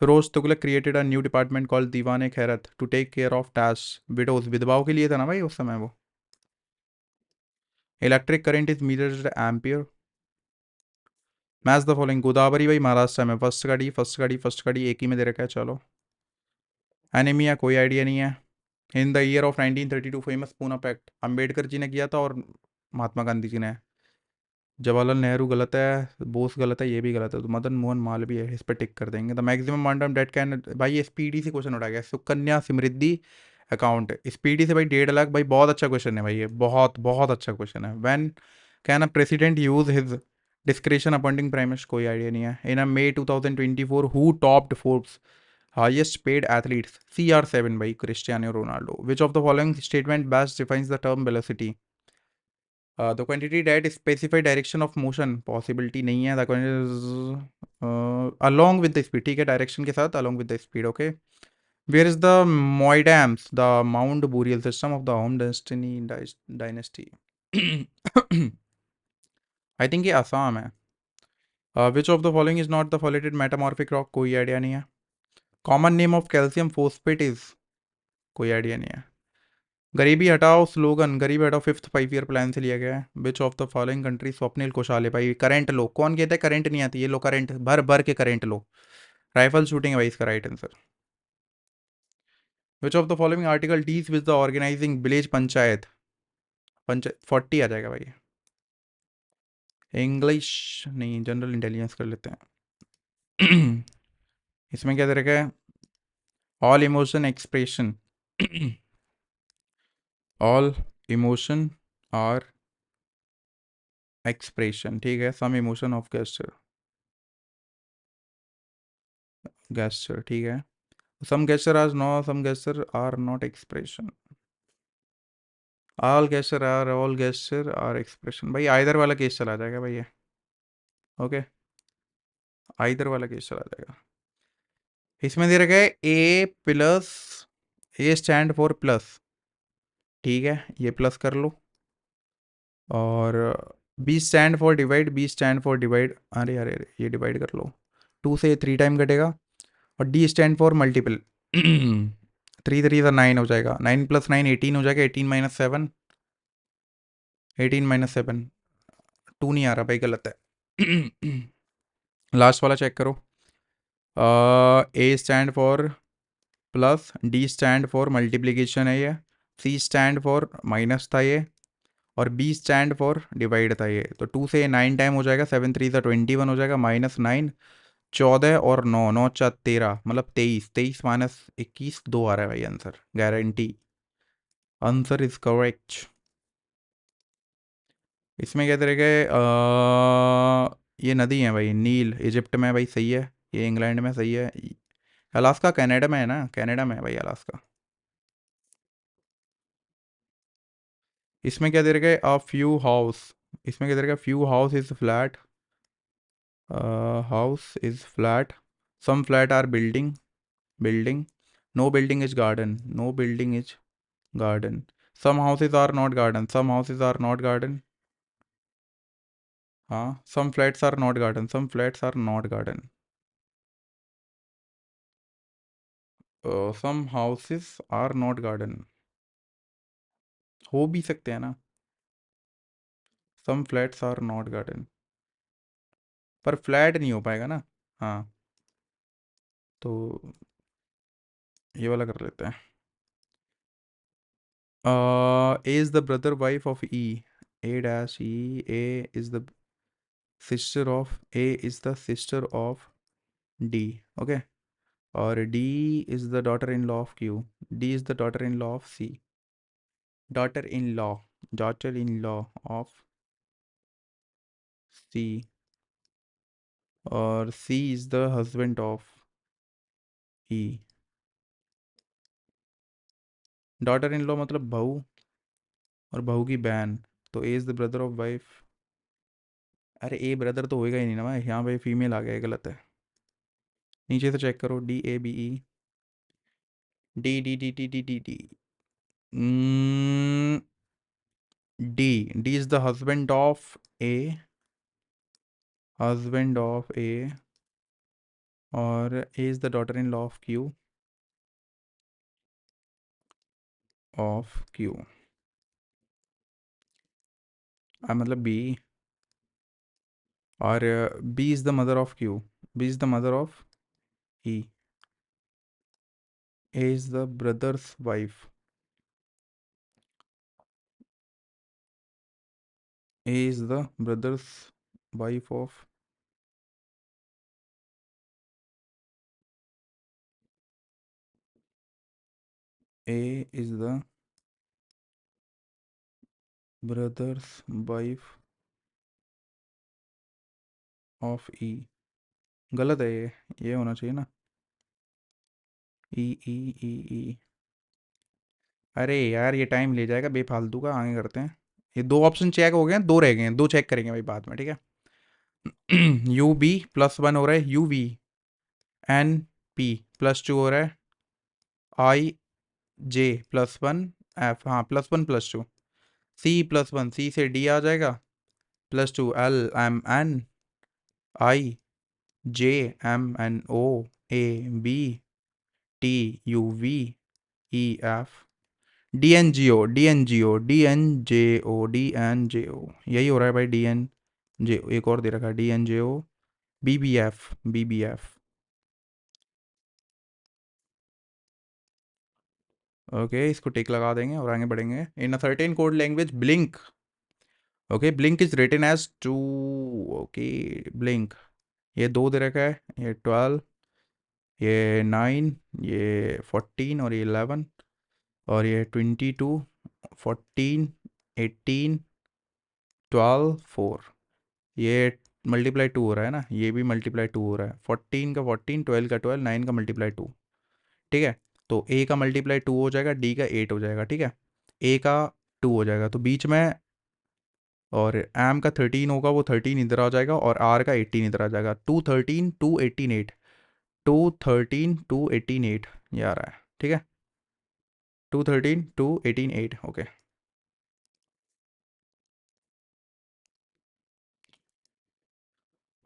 Firoz Tughlaq created a new department called Diwan Khairat to take care of dash widows, विधवाओं के लिए था ना भाई उस समय वो। Electric current is metered ampere. Match the following, Godavari भाई महाराष्ट्र में, फर्स्ट का डी, फर्स्ट का डी, फर्स्ट का डी एक ही में दे रखा है, चलो। एनीमिया कोई आइडिया नहीं है। In the year of 1932 famous Poona pact, Ambedkar ji ने किया था और महात्मा गांधी जी ने। जवाहरलाल नेहरू गलत है, बोस गलत है, ये भी गलत है, तो मदन मोहन मालवीय है, इस पर टिक कर देंगे। The maximum amount of date can, भाई ये स्पीडी से क्वेश्चन उठा गया, सुकन्या समृद्धि अकाउंट स्पीडी से भाई 1.5 लाख, भाई बहुत अच्छा क्वेश्चन है भाई ये, बहुत बहुत अच्छा क्वेश्चन है। When can a president use his discretion appointing prime minister, कोई आइडिया नहीं है। In a May 2024 who topped Forbes highest paid athletes, CR7 भाई, Cristiano Ronaldo. Which of the following statement best defines the term velocity? The quantity that specified direction of motion, possibility नहीं है। The along with the speed, ठीक है, direction के साथ along with the speed, okay. Where is the मोइडम्स, the mount burial system of the Ahom destiny dynasty? I think ये आसाम है। Which of the following is not the foliated metamorphic rock, कोई idea नहीं है। Common name of calcium phosphate is, कोई idea नहीं है। गरीबी हटाओ स्लोगन, गरीबी हटाओ 5th 5 ईयर प्लान से लिया गया है। Which of the following country, Swapnil Kusale भाई, करंट लो, कौन कहता है करंट नहीं आती, ये लो करंट भर भर के करंट लो। राइफल शूटिंग है भाई इसका right answer. Which of the following article deals with the organizing village panchayat, panchayat 40 आ जाएगा भाई। इंग्लिश नहीं, जनरल इंटेलिजेंस कर लेते हैं। इसमें क्या दे रखा है? All emotion expression, all emotion are expression, ठीक है, some emotion of gesture, gesture ठीक है। Some gesture are no, some gesture are not expression, all gesture are expression, भाई आइदर वाला केस चला जाएगा भाई ये, ओके, आइदर वाला केस चला जाएगा। इसमें दे रखा है A plus, A stand for plus, ठीक है, ये प्लस कर लो। और B stand for divide, B stand for divide, अरे अरे अरे ये डिवाइड कर लो, 2 से 3 टाइम कटेगा। और डी स्टैंड फॉर मल्टीपल, 3 3 9 हो जाएगा, 9 + 9 18 हो जाएगा, 18 - 7, 18 - 7, 2 नहीं आ रहा भाई, गलत है। लास्ट वाला चेक करो। A stand for plus, D stand for multiplication है ये, सी स्टैंड फॉर माइनस था ये, और बी स्टैंड फॉर डिवाइड था ये। तो 2 से 9 टाइम हो जाएगा, 7 3 ज़ा 21 हो जाएगा, -9, 14 और 9, 9 4 13, मतलब 23, 23 -21 2 आ रहा है भाई answer, guarantee. Answer is correct. इसमें क्या तरीके, ये नदी है भाई, नील इजिप्ट में भाई, सही है। ये इंग्लैंड में सही है। अलास्का कनाडा में है ना, कनाडा में है भाई अलास्का। इसमें क्या दे रखा है, अ फ्यू हाउस। इसमें क्या दे रखा है, few house is flat, house is flat, some flat are building, no building is garden, no building is garden, some houses are not garden, some houses are not garden. हाँ, some flats are not garden, some flats are not garden, some houses are not garden हो भी सकते हैं ना, some flats are not garden, पर flat नहीं हो पाएगा ना। हाँ, तो ये वाला कर लेते हैं। A is the brother wife of E, A dash E, A is the sister of, A is the sister of D, okay. और D is the daughter in law of Q, D is the daughter in law of C, daughter in law, daughter in law of C, और C is the husband of E. Daughter in law मतलब बहू, और बहू की बहन, तो A is the brother of wife. अरे ए brother तो होएगा ही नहीं ना भाई, यहाँ पे फीमेल आ गया है, गलत है। नीचे से चेक करो, D A B E, D D D D D D D, D, D is the husband of A, husband of A, और A is the daughter in law of Q, of Q, मतलब B, और B is the mother of Q, B is the mother of E, A is the brother's wife, A is the brother's wife of, A is the brother's wife of E. गलत है ये होना चाहिए ना, ई ई ई ई। अरे यार ये टाइम ले जाएगा बेफालतू का, आगे करते हैं। ये दो ऑप्शन चेक हो गए हैं, दो रह गए हैं, दो चेक करेंगे भाई बाद में, ठीक है। यू बी +1 हो रहा है, यू वी, एन पी +2 हो रहा है, आई जे +1, एफ, हाँ +1 +2, सी +1, सी से डी आ जाएगा, +2 L M N, I J M N O, A B, T U V, E F, D N G O, D N G O, D N J O, D N J O, यही हो रहा है भाई, D N जे, एक और दे रखा है D N J O, B B F, B B F. Okay, इसको टिक लगा देंगे और आगे बढ़ेंगे। In a certain code language blink, okay, blink is written as two, okay, blink, ये दो दे रखा है, ये 12, ये 9, ये 14, और ये 11, और ये 22, 14, 18, 12, 4, ये ×2 हो रहा है ना, ये भी ×2 हो रहा है, 14 का 14, 12 का 12, 9 का ×2, ठीक है। तो ए का ×2 हो जाएगा, डी का 8 हो जाएगा, ठीक है, ए का 2 हो जाएगा तो बीच में, और एम का 13 होगा, वो 13 इधर आ जाएगा, और आर का 18 इधर आ जाएगा, 2 13 2 18 8, 2 13 2 18 8, ये आ रहा है, ठीक है, 2 13 2 18 8, ओके।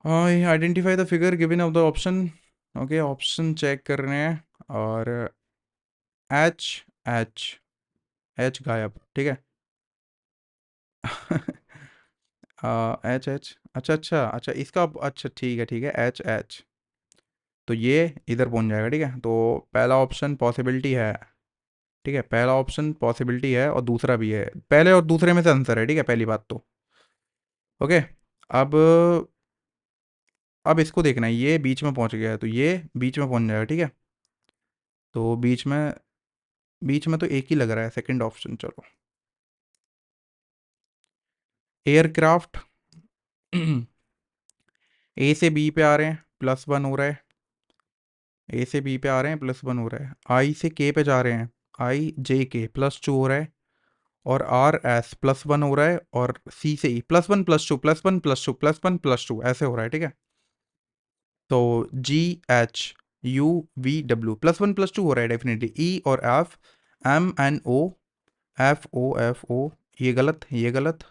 हाँ, ये identify the figure given of the option, okay, option check कर रहे हैं, और एच, एच, एच गायब, ठीक है। एच एच, अच्छा अच्छा अच्छा, इसका अच्छा ठीक है एच एच, तो ये इधर पहुंच जाएगा, ठीक है। तो पहला ऑप्शन पॉसिबिलिटी है, ठीक है, पहला ऑप्शन पॉसिबिलिटी है और दूसरा भी है, पहले और दूसरे में से आंसर है, ठीक है, पहली बात तो। ओके। अब अब इसको देखना है, ये बीच में पहुंच गया है तो ये बीच में पहुंच जाएगा, ठीक है। तो बीच में तो एक ही लग रहा है, सेकंड ऑप्शन, चलो। एयरक्राफ्ट ए से बी पे आ रहे हैं, +1 हो रहा है, ए से बी पे आ रहे हैं, +1 हो रहा है, आई से के पे जा रहे हैं, आई जे के +2 हो रहा है, और आर एस +1 हो रहा है, और सी से ई +1 +2 +1 +2 +1 +2 ऐसे हो रहा है, ठीक है। तो G H U V W +1 +2 हो रहा है डेफिनेटली, ई और F, M N O, F O, ये गलत, ये गलत,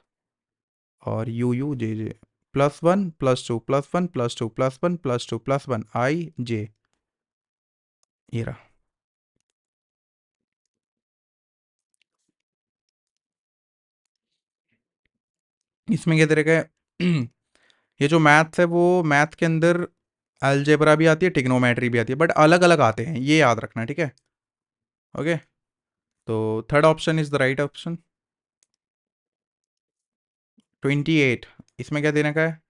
और यू यू जे जे, +1 +2 +1 +2 +1 +2 +1 आई जे, ये रहा। इसमें क्या तरीका है ये जो मैथ्स है वो मैथ के अंदर अलजेब्रा भी आती है, टिग्नोमेट्री भी आती है, बट अलग अलग आते हैं, ये याद रखना, ठीक है। ओके। तो third option is the right option, 28। इसमें क्या देने का है,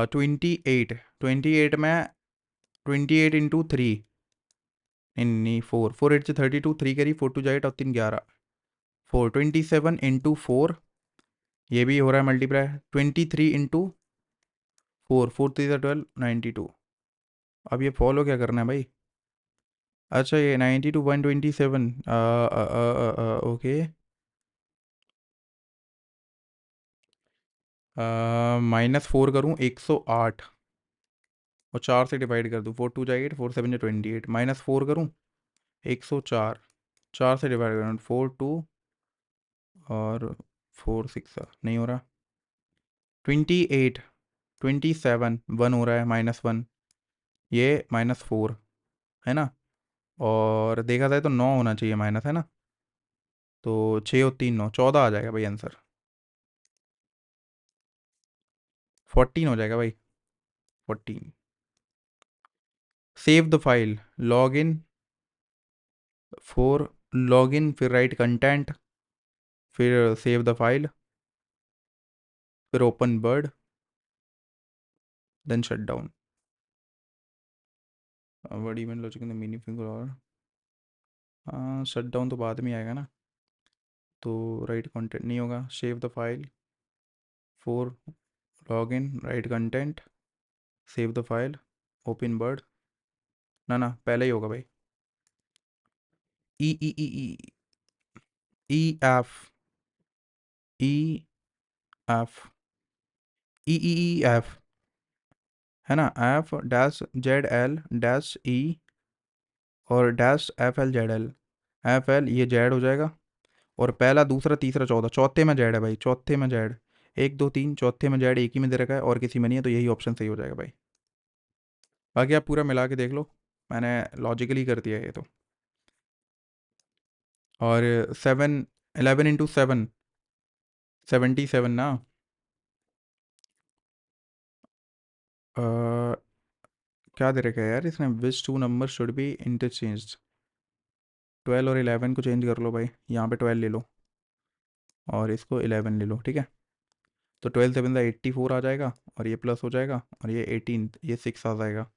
28, 28 में 28 × 3, नहीं 4 4 8 से 32, 3 करी, 4 2 8 और 3 11, 4 27 × 4, ये भी हो रहा है मल्टीप्लाई, 23 × 4, 4 3 12, 92। अब ये फॉलो क्या करना है भाई, अच्छा ये 92 127, ओके, -4 करूँ 108, और 4 से डिवाइड कर दूँ, 4 2 8, 4 7 28, -4 करूँ 104, 4 से डिवाइड करूँ 42, और 4 6 नहीं हो रहा, 28, 27, 1 हो रहा है, -1, ये -4 है ना, और देखा जाए तो 9 होना चाहिए माइनस, है ना, तो 6 और 3 9, 14 आ जाएगा भाई आंसर, 14 हो जाएगा भाई, 14। Save the file, log in, four, log in, फिर राइट कंटेंट, फिर सेव द फाइल, फिर open Word, then shut down. Word event logic in the meaning और, हाँ शट डाउन तो बाद में आएगा ना, तो राइट कंटेंट नहीं होगा, save the file, four, log in, right content, save the file, open word, ना ना पहले ही होगा भाई, ई ई ई ई ई एफ, ई एफ, ई ई ई एफ, है ना, F dash Z L dash ई, और डैश FL ZL, FL ये जेड हो जाएगा, और पहला दूसरा तीसरा चौथा, चौथे में जेड है भाई, चौथे में जेड, 1 2 3, चौथे में जेड एक ही में दे रखा है और किसी में नहीं है, तो यही ऑप्शन सही हो जाएगा भाई। बाकी आप पूरा मिला के देख लो, मैंने लॉजिकली कर दिया है ये तो। और 11 × 7, 77 ना, अ, क्या दे रखा है यार इसने, which two number should be interchanged, 12 और 11 को चेंज कर लो भाई, यहाँ पे 12 ले लो और इसको 11 ले लो, ठीक है। तो 12 7 84 आ जाएगा, और ये प्लस हो जाएगा, और ये 18, ये 6 आ जाएगा,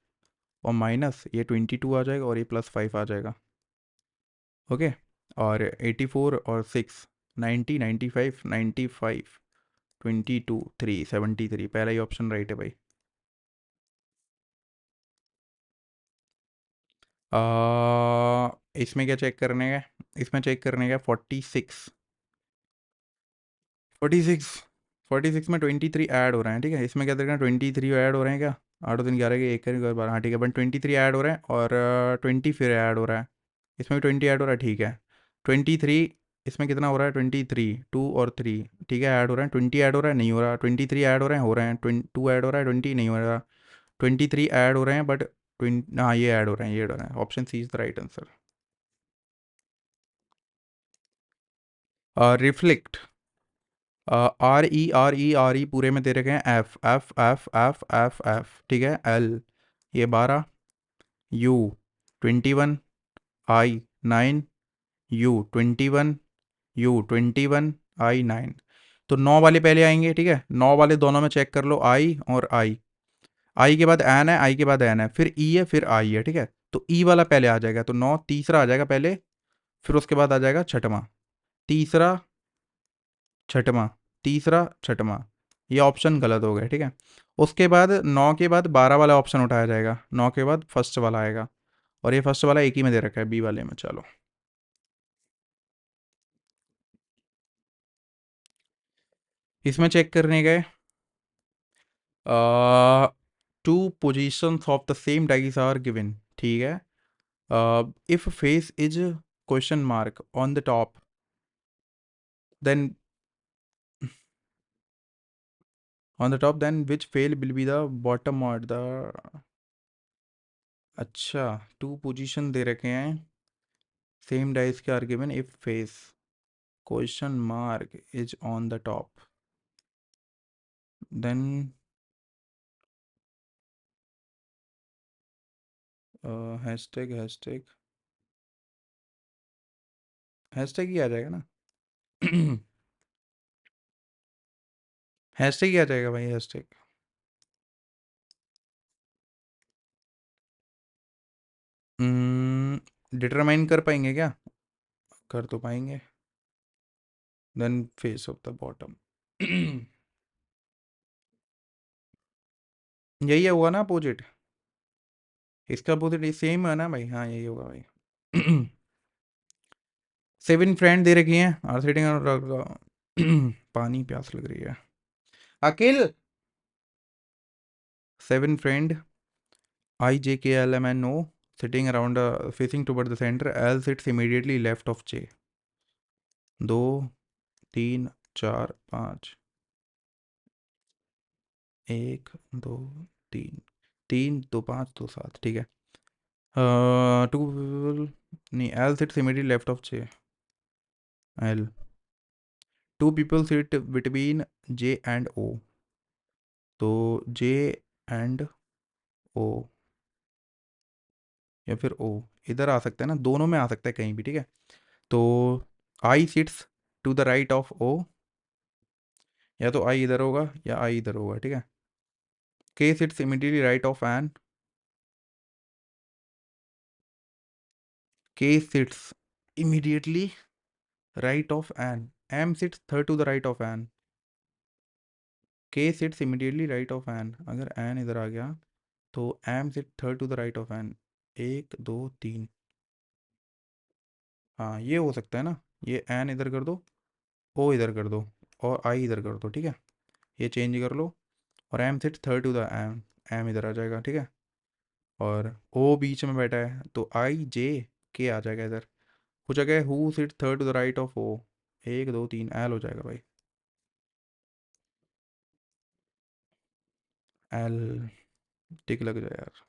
और माइनस ये 22 आ जाएगा, और ये +5 आ जाएगा। ओके। और 84 और 6, 90 95 95, 22 3 73, पहला ही ऑप्शन राइट है भाई। इसमें क्या चेक करने का, इसमें चेक करने का 46, 46, 46 में 23 ऐड हो रहे हैं, ठीक है, इसमें क्या देखना, 23 ऐड हो रहे हैं क्या, 8 2 3 11 के एक 12, हाँ ठीक है, बट 23 ऐड हो रहे हैं, और 20 फिर ऐड हो रहा है, इसमें भी 20 ऐड हो रहा है, ठीक है, 23, इसमें कितना हो रहा है, 23, 2 और 3, ठीक है, ऐड हो रहा है, 20 ऐड हो रहा है, नहीं हो रहा, 23 ऐड हो रहे हैं, 2 ऐड हो रहा है, 20 नहीं हो रहा, 23 ऐड हो रहे हैं, बट 20, हाँ ये ऐड हो रहे हैं, ये ऐड हो रहे हैं, option C is the right answer. Reflect, R E पूरे में दे रखे हैं F F F F F F, ठीक है। एल ये 12, U 21, I 9, U 21, U 21, I 9। तो 9 वाले पहले आएंगे, ठीक है। 9 वाले दोनों में चेक कर लो, आई और आई। आई के बाद एन है, आई के बाद एन है, फिर ई है, फिर आई है, ठीक है। तो ई वाला पहले आ जाएगा, तो 9 तीसरा आ जाएगा पहले, फिर उसके बाद आ जाएगा छठवां, तीसरा छठवां, तीसरा छठवां। ये ऑप्शन गलत हो गया, ठीक है। उसके बाद 9 के बाद 12 वाला ऑप्शन उठाया जाएगा, 9 के बाद फर्स्ट वाला आएगा, और ये फर्स्ट वाला एक ही में दे रखा है, बी वाले में। चलो इसमें चेक करने गए, two positions of the same dice are given, ठीक है। If face is question mark on the top, then on the top, then which fail will be the bottom or the। अच्छा, two position दे रखे हैं, same dice के are given, if face question mark is on the top, then hashtag hashtag hashtag ही आ जाएगा ना। Hashtag ही आ जाएगा भाई, हैशटैग। डिटरमाइन कर पाएंगे क्या? कर तो पाएंगे। Then face of the bottom. यही है, हुआ ना अपोजिट, इसका अपोजिट सेम है ना भाई, हाँ यही होगा भाई। सेवन फ्रेंड दे रखी हैं, आर सिटिंग। पानी प्यास लग रही है। अकिल, seven friend, I J K L M N O, sitting around facing toward the centre, L sits immediately left of J. 2, 3, 4, 5, 1, 2, 3, 3 2 5 2 7, ठीक है। टू नहीं, L sits immediately left of J, L. Two people sit between J and O, तो J and ओ, या फिर ओ, इधर आ सकता है ना, दोनों में आ सकता है कहीं भी, ठीक है। तो I sits to the right of O, या तो आई इधर होगा या आई इधर होगा, ठीक है। K sits immediately right of N, K sits immediately right of N, M sits third to the right of N, K sits immediately right of N, अगर एन इधर आ गया तो M sit third to the right of N, 1 2 3। हाँ ये हो सकता है ना, ये एन इधर कर दो, ओ इधर कर दो, और आई इधर कर दो, ठीक है। ये चेंज कर लो, और M sit third to the M, M इधर आ जाएगा, ठीक है। और ओ बीच में बैठा है, तो आई जे के आ जाएगा इधर। हो जाएगा who sit third to the right of O, 1 2 3, L हो जाएगा भाई, एल। टिक लग जाए यार।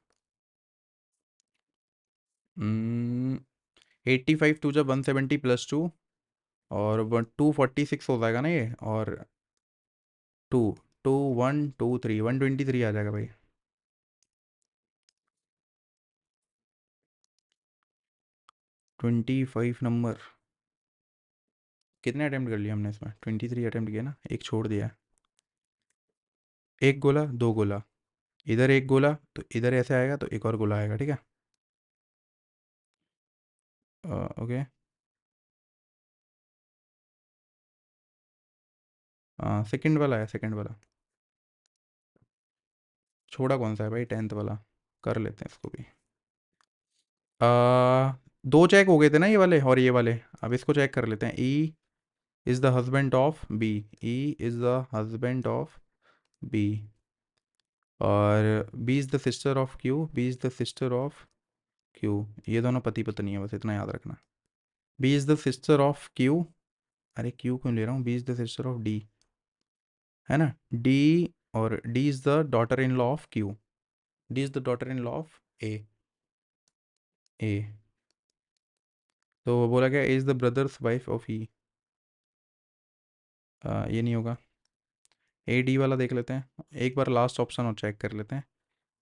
85 टू जब 170 +2, और 246 हो जाएगा ना ये, और टू, 1 2 3 123 आ जाएगा भाई। 25 नंबर। कितने अटेम्प्ट कर लिए हमने इसमें? 23 अटेम्प्ट किया ना, एक छोड़ दिया है। एक गोला, दो गोला, इधर एक गोला, तो इधर ऐसे आएगा, तो एक और गोला आएगा, ठीक है। ओके। सेकंड वाला है, सेकंड वाला। छोड़ा कौन सा है भाई, 10th वाला। कर लेते हैं इसको भी। दो चेक हो गए थे ना, ये वाले और ये वाले। अब इसको चेक कर लेते हैं। E is the husband of B, E is the husband of B, और B is the sister of Q, B is the sister of Q. ये दोनों पति पत्नी है, बस इतना याद रखना। B is the sister of Q, अरे क्यू क्यों ले रहा हूँ, B is the sister of D, है ना, डी। और D is the daughter in law of Q, D is the daughter in law of A, A. तो वो बोला गया is the brother's wife of E, ये नहीं होगा। ए डी वाला देख लेते हैं, एक बार लास्ट ऑप्शन और चेक कर लेते हैं।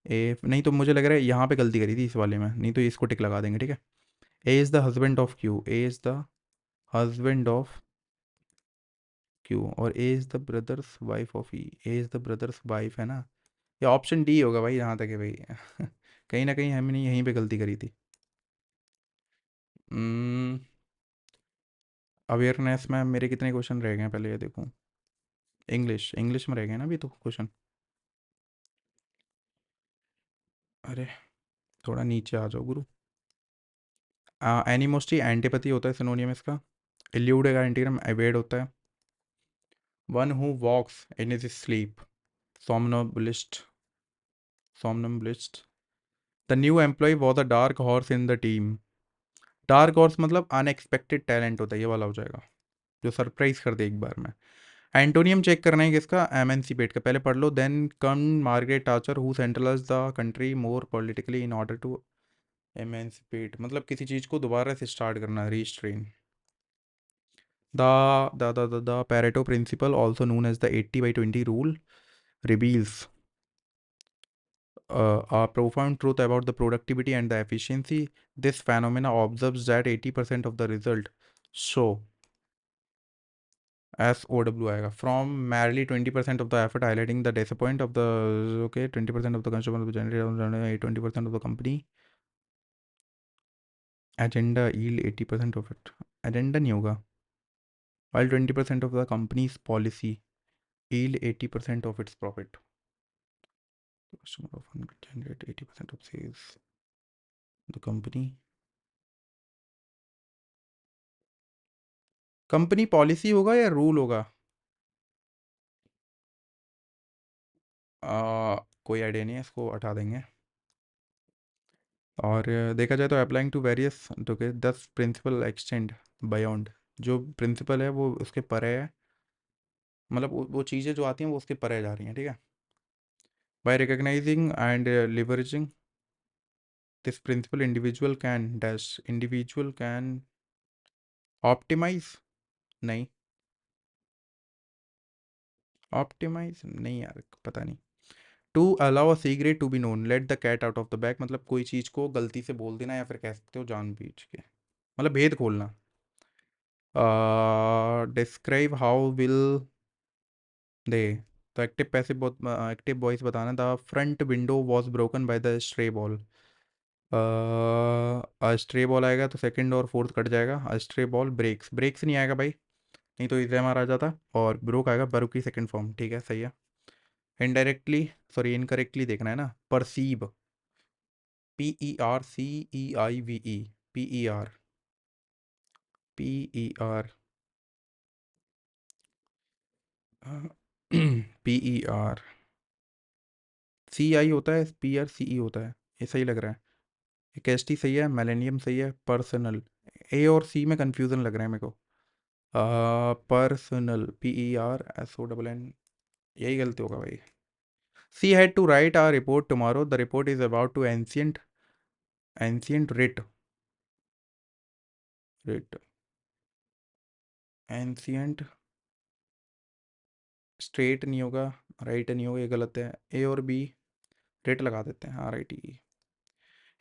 ए नहीं तो मुझे लग रहा है यहाँ पे गलती करी थी इस वाले में, नहीं तो इसको टिक लगा देंगे, ठीक है। A is the husband of Q, A is the husband of Q, और A is the brother's wife of E, A is the brother's wife है ना। ये ऑप्शन डी होगा भाई, यहाँ तक है भाई। कहीं ना कहीं हमने यहीं पे गलती करी थी। अवेयरनेस में मेरे कितने क्वेश्चन रह गए हैं, पहले ये देखूँ। इंग्लिश, इंग्लिश में रह गए ना अभी तो क्वेश्चन। अरे थोड़ा नीचे आ जाओ गुरु। एनिमोस्टी एंटीपैथी होता है सिनोनियम इसका। इल्यूड का एंटीनम एवेड होता है। One who walks in is sleep, somnambulist, somnambulist। The new employ was a dark horse in the team. Dark horse मतलब अनएक्सपेक्टेड टैलेंट होता है, ये वाला हो जाएगा, जो सरप्राइज कर दे एक बार में। एंटोनियम चेक करना है किसका, एमेंसिपेट का, पहले पढ़ लो। Then come Margaret Thatcher who centralise the country more politically in order to emancipate, मतलब किसी चीज़ को दोबारा से स्टार्ट करना, रीस्ट्रेन। The Pareto principle, also known as the 80/20 rule, reveals a profound truth about the productivity and the efficiency. This phenomena observes that 80% of the result show SOW आएगा from merely 20% of the effort, highlighting the disappointment of the, okay, 20% of the consumer generate 20% of the company agenda yield 80% of it. Agenda नहीं होगा, while 20% of the company's policy yield 80% of its profit. Customer often generate 80% of sales. The company, company policy होगा या rule होगा? कोई idea नहीं है, इसको हटा देंगे। और देखा जाए तो अप्लाइंग टू वेरियस, तो के 10 प्रिंसिपल एक्सटेंड बायोंड, जो प्रिंसिपल है वो उसके परे है, मतलब वो चीज़ें जो आती हैं वो उसके परे जा रही हैं, ठीक है। By recognising and leveraging this principle, individual can dash, individual can optimise, नहीं, ऑप्टिमाइज नहीं यार, पता नहीं। To allow a secret to be known, let the cat out of the bag, मतलब कोई चीज़ को गलती से बोल देना, या फिर कह सकते हो जानबूझ के, मतलब भेद खोलना। डिस्क्राइब हाउ विल दे, तो एक्टिव पैसिव, एक्टिव वॉइस बताना। The front window was broken by the stray ball. Stray ball आएगा तो सेकंड और फोर्थ कट जाएगा। स्ट्रे बॉल ब्रेक्स, ब्रेक्स नहीं आएगा भाई, नहीं तो इजेमआर आ जाता, और ब्रोक आएगा बरू की सेकंड फॉर्म, ठीक है, सही है। इनडायरेक्टली, सॉरी इनकरेक्टली देखना है ना, perceive, PERCEIVE, PER, PER, PER, CI होता है, PRCE होता है, ये सही लग रहा है। कैस्टी सही है, मिलेनियम सही है, पर्सनल, ए और सी में कंफ्यूजन लग रहा है मेरे को। पर्सनल, PERSONN, यही गलती होगा भाई। C had to write R report tomorrow, the report is about to ancient, ancient रिट, रिट, एंशियंट स्ट्रेट नहीं होगा, राइट नहीं होगा, ये गलत है। ए और बी, रेट लगा देते हैं, हाँ right he.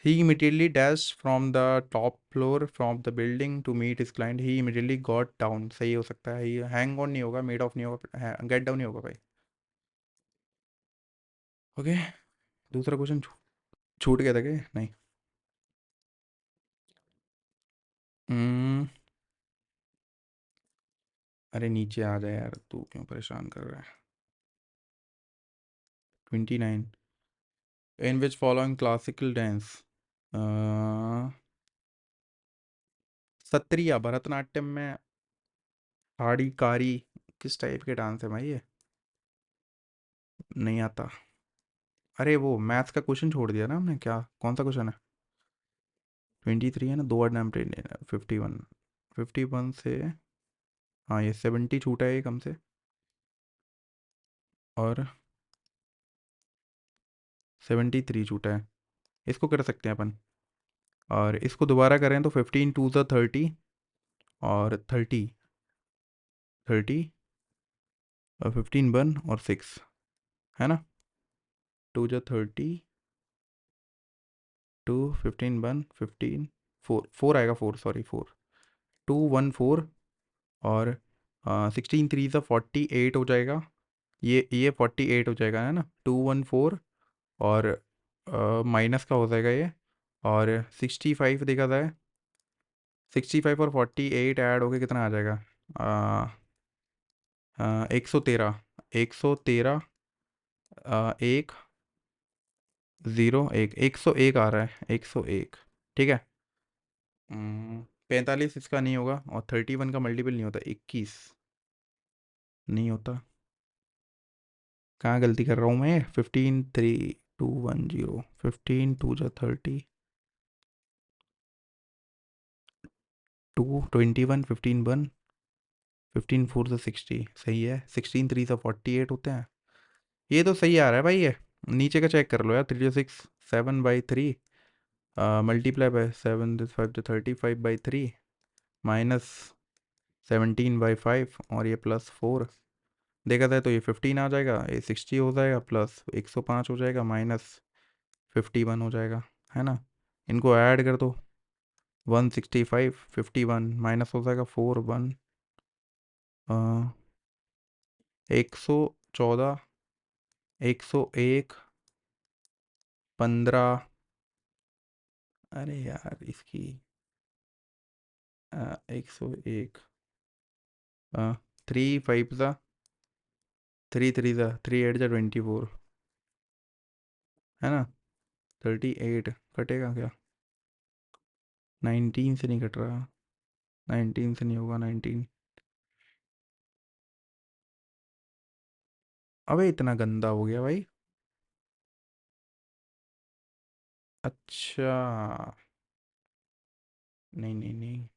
He immediately dashed from the top floor from the building to meet his client. He immediately got down, सही हो सकता है, ये हैंग ऑन नहीं होगा, मेड ऑफ नहीं होगा, गेट डाउन नहीं होगा भाई। ओके, दूसरा क्वेश्चन छूट गया था क्या, नहीं। हम्म, अरे नीचे आ जाए यार, तू क्यों परेशान कर रहा है। 29, in which following classical dance, Sattriya Bharatanatyam में हाड़ी कारी, किस टाइप के डांस है भाई ये, नहीं आता। अरे वो मैथ्स का क्वेश्चन छोड़ दिया ना हमने, क्या कौन सा क्वेश्चन है? 23 है ना, दो वर्ड नाम ट्रेन, 51, 51 से, हाँ ये 70 छूटा है एक हमसे, और 73 छूटा है, इसको कर सकते हैं अपन। और इसको दोबारा करें तो 15 2 ज़ा 30, और 30, 30, 15 बन और 6 है ना, 2 जा 30, 2 15 बन 15, 4 आएगा, 4 सॉरी 4, 2 1 4 और 16 3 सा 48 हो जाएगा, ये 48 हो जाएगा है ना, 2 1 4 और माइनस का हो जाएगा ये, और 65 देखा जाए, 65 और 48 ऐड होके कितना आ जाएगा, 113, 113, एक 01, 101 आ रहा है, 101, ठीक है। 45 इसका नहीं होगा, और 31 का मल्टीपल नहीं होता, 21 नहीं होता, कहाँ गलती कर रहा हूँ मैं, 15 3 2 1 0, 15 2 जा 30, 2 21 15 1, 15 4 से 60 सही है, 16 3 से 48 होते हैं, ये तो सही आ रहा है भाई ये, नीचे का चेक कर लो यार, 3 6 7/3 मल्टीप्लाई बाय 7 5 35/3 माइनस 17/5 और ये +4, देखा जाए तो ये 15 आ जाएगा, ये 60 हो जाएगा, प्लस 105 हो जाएगा, माइनस 51 हो जाएगा, है ना, इनको ऐड कर दो, 165 51 माइनस हो जाएगा 4 1, 114, 101, 15, अरे यार इसकी 101, 3 5 ज़ा 3 3 ज़ा 3 8 ज़ा 24 है ना, 38 कटेगा क्या, 19 से नहीं कट रहा, 19 से नहीं होगा, 19, अबे इतना गंदा हो गया भाई, अच्छा, नहीं नहीं नहीं,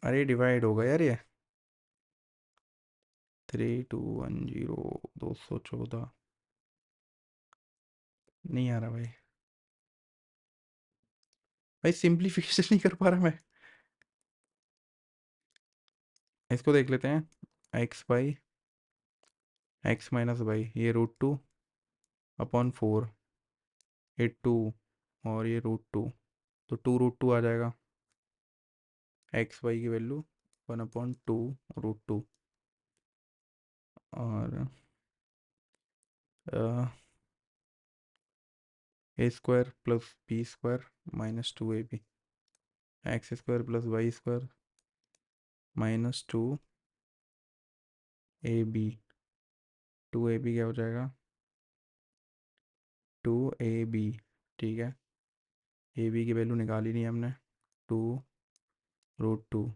अरे डिवाइड होगा यार ये, 3210, 214, नहीं आ रहा भाई, भाई सिंप्लीफिकेशन नहीं कर पा रहा मैं, इसको देख लेते हैं, x/x - ये √2/4, ये 2 और ये √2, तो 2√2 आ जाएगा, x/y की वैल्यू 1/2 √2, और a² + b² -2ab, x² + y² -2ab, 2ab क्या हो जाएगा, 2ab, ठीक है, ए बी की वैल्यू निकाली नहीं हमने, 2√2,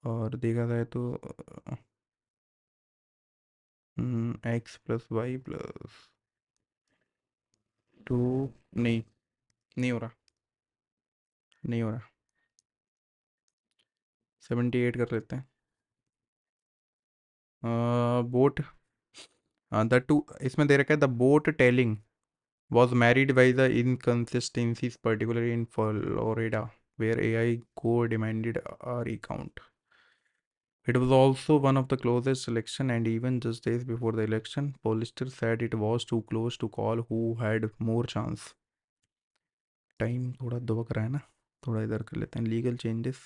और देखा जाए तो x + y + 2, नहीं, नहीं हो रहा, नहीं हो रहा, 78 कर लेते हैं, बोट, द टू, इसमें दे रखा है, the boat telling was married by the inconsistencies, particularly in Florida, where AI Go demanded a recount. It was also one of the closest election, and even just days before the election, pollsters said it was too close to call who had more chance. Time थोड़ा दुबक रहा है ना, थोड़ा इधर कर लेते हैं, legal changes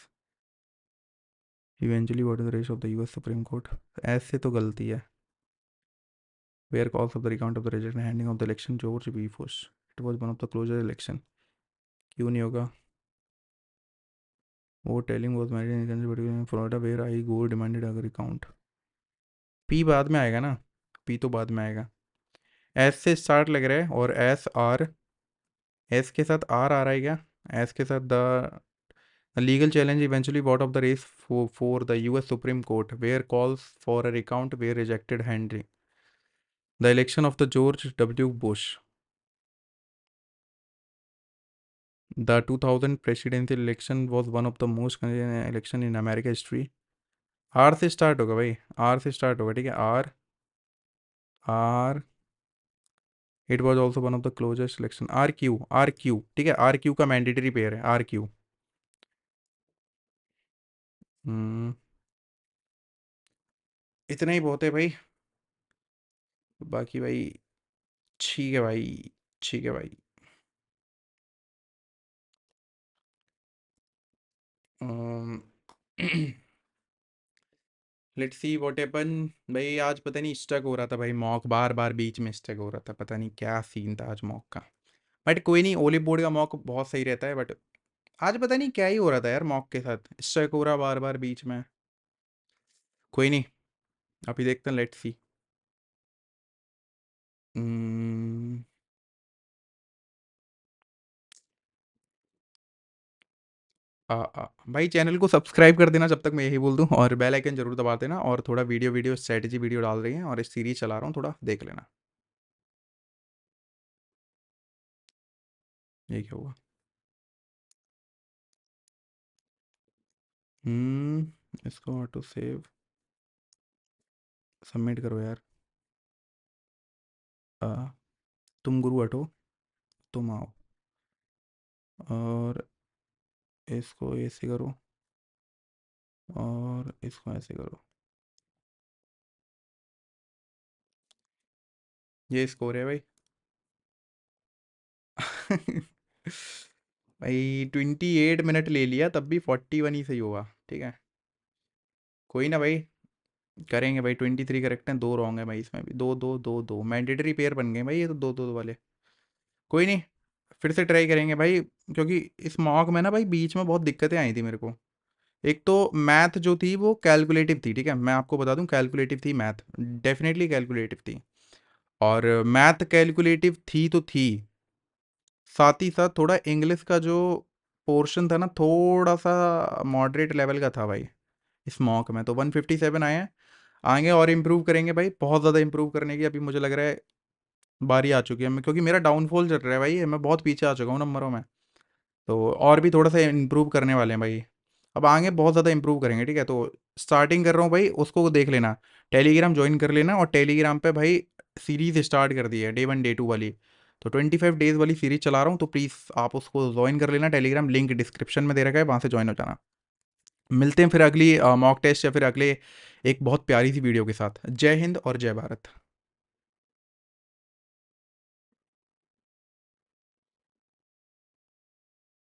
eventually what is the race of the US Supreme Court, ऐसे तो गलती है, where calls of the recount of the result handing of the election George B Bush, it was one of the closer election, क्यों नहीं होगा, वो telling was married in country in Florida where I go demanded अगर account, P बाद में आएगा ना, P तो बाद में आएगा, एस से स्टार्ट लग रहा है, और एस आर, एस के साथ आर आ रहा है क्या, एस के साथ the legal challenge eventually bought of the race for the US Supreme Court where calls for a recount were rejected handling the election of the George W Bush, the 2000 presidential election was one of the most contested election in America history, R से start होगा भाई, R से start होगा, ठीक है, R, R, it was also one of the closest selection, R Q, ठीक है, R Q का मैंडेटरी पेयर है, आर क्यू, इतना ही बहुत है भाई। बाकी भाई ठीक है भाई, ठीक है भाई। Let's see what happen. भाई आज पता नहीं स्टक हो रहा था भाई, मॉक बार बार बीच में स्टक हो रहा था, पता नहीं क्या सीन था आज मॉक का। बट कोई नहीं, ओलिव बोर्ड का मॉक बहुत सही रहता है, बट आज पता नहीं क्या ही हो रहा था यार, मॉक के साथ स्टक हो रहा बार बार बीच में। कोई नहीं, अभी देखते हैं, लेट्स सी। भाई चैनल को सब्सक्राइब कर देना जब तक मैं यही बोल दूं, और बेल आइकन जरूर दबा देना, और थोड़ा वीडियो वीडियो स्ट्रेटजी वीडियो डाल रही हैं और इस सीरीज चला रहा हूँ, थोड़ा देख लेना। ये क्या हुआ? इसको ऑटो सेव, सबमिट करो यार। आ, तुम गुरु हटो, तुम आओ, और इसको ऐसे करो, और इसको ऐसे करो। ये स्कोर है भाई। भाई 28 मिनट ले लिया, तब भी 41 ही सही होगा, ठीक है। कोई ना भाई, करेंगे भाई। 23 करेक्ट हैं, दो रॉन्ग है भाई, इसमें भी दो दो दो दो मैंडेटरी पेयर बन गए भाई, ये तो दो दो दो वाले। कोई नहीं, फिर से ट्राई करेंगे भाई, क्योंकि इस मॉक में ना भाई बीच में बहुत दिक्कतें आई थी मेरे को। एक तो मैथ जो थी वो कैलकुलेटिव थी, ठीक है, मैं आपको बता दूं, कैलकुलेटिव थी मैथ, डेफिनेटली कैलकुलेटिव थी। और मैथ कैलकुलेटिव थी तो थी, साथ ही साथ थोड़ा इंग्लिश का जो पोर्शन था ना, थोड़ा सा मॉडरेट लेवल का था भाई इस मॉक में। तो 157 आए हैं, आगे और इम्प्रूव करेंगे भाई, बहुत ज़्यादा इम्प्रूव करने की अभी मुझे लग रहा है बारी आ चुकी है। क्योंकि मेरा डाउनफॉल चल रहा है भाई, मैं बहुत पीछे आ चुका हूँ नंबरों में। तो और भी थोड़ा सा इम्प्रूव करने वाले हैं भाई, अब आगे बहुत ज़्यादा इम्प्रूव करेंगे, ठीक है। तो स्टार्टिंग कर रहा हूँ भाई, उसको देख लेना, टेलीग्राम ज्वाइन कर लेना, और टेलीग्राम पे भाई सीरीज स्टार्ट कर दी है, डे 1 डे 2 वाली। तो 25 डेज वाली सीरीज चला रहा हूँ, तो प्लीज़ आप उसको ज्वाइन कर लेना, टेलीग्राम लिंक डिस्क्रिप्शन में दे रखा है, वहाँ से ज्वाइन हो जाना। मिलते हैं फिर अगली मॉक टेस्ट या फिर अगले एक बहुत प्यारी सी वीडियो के साथ। जय हिंद और जय भारत।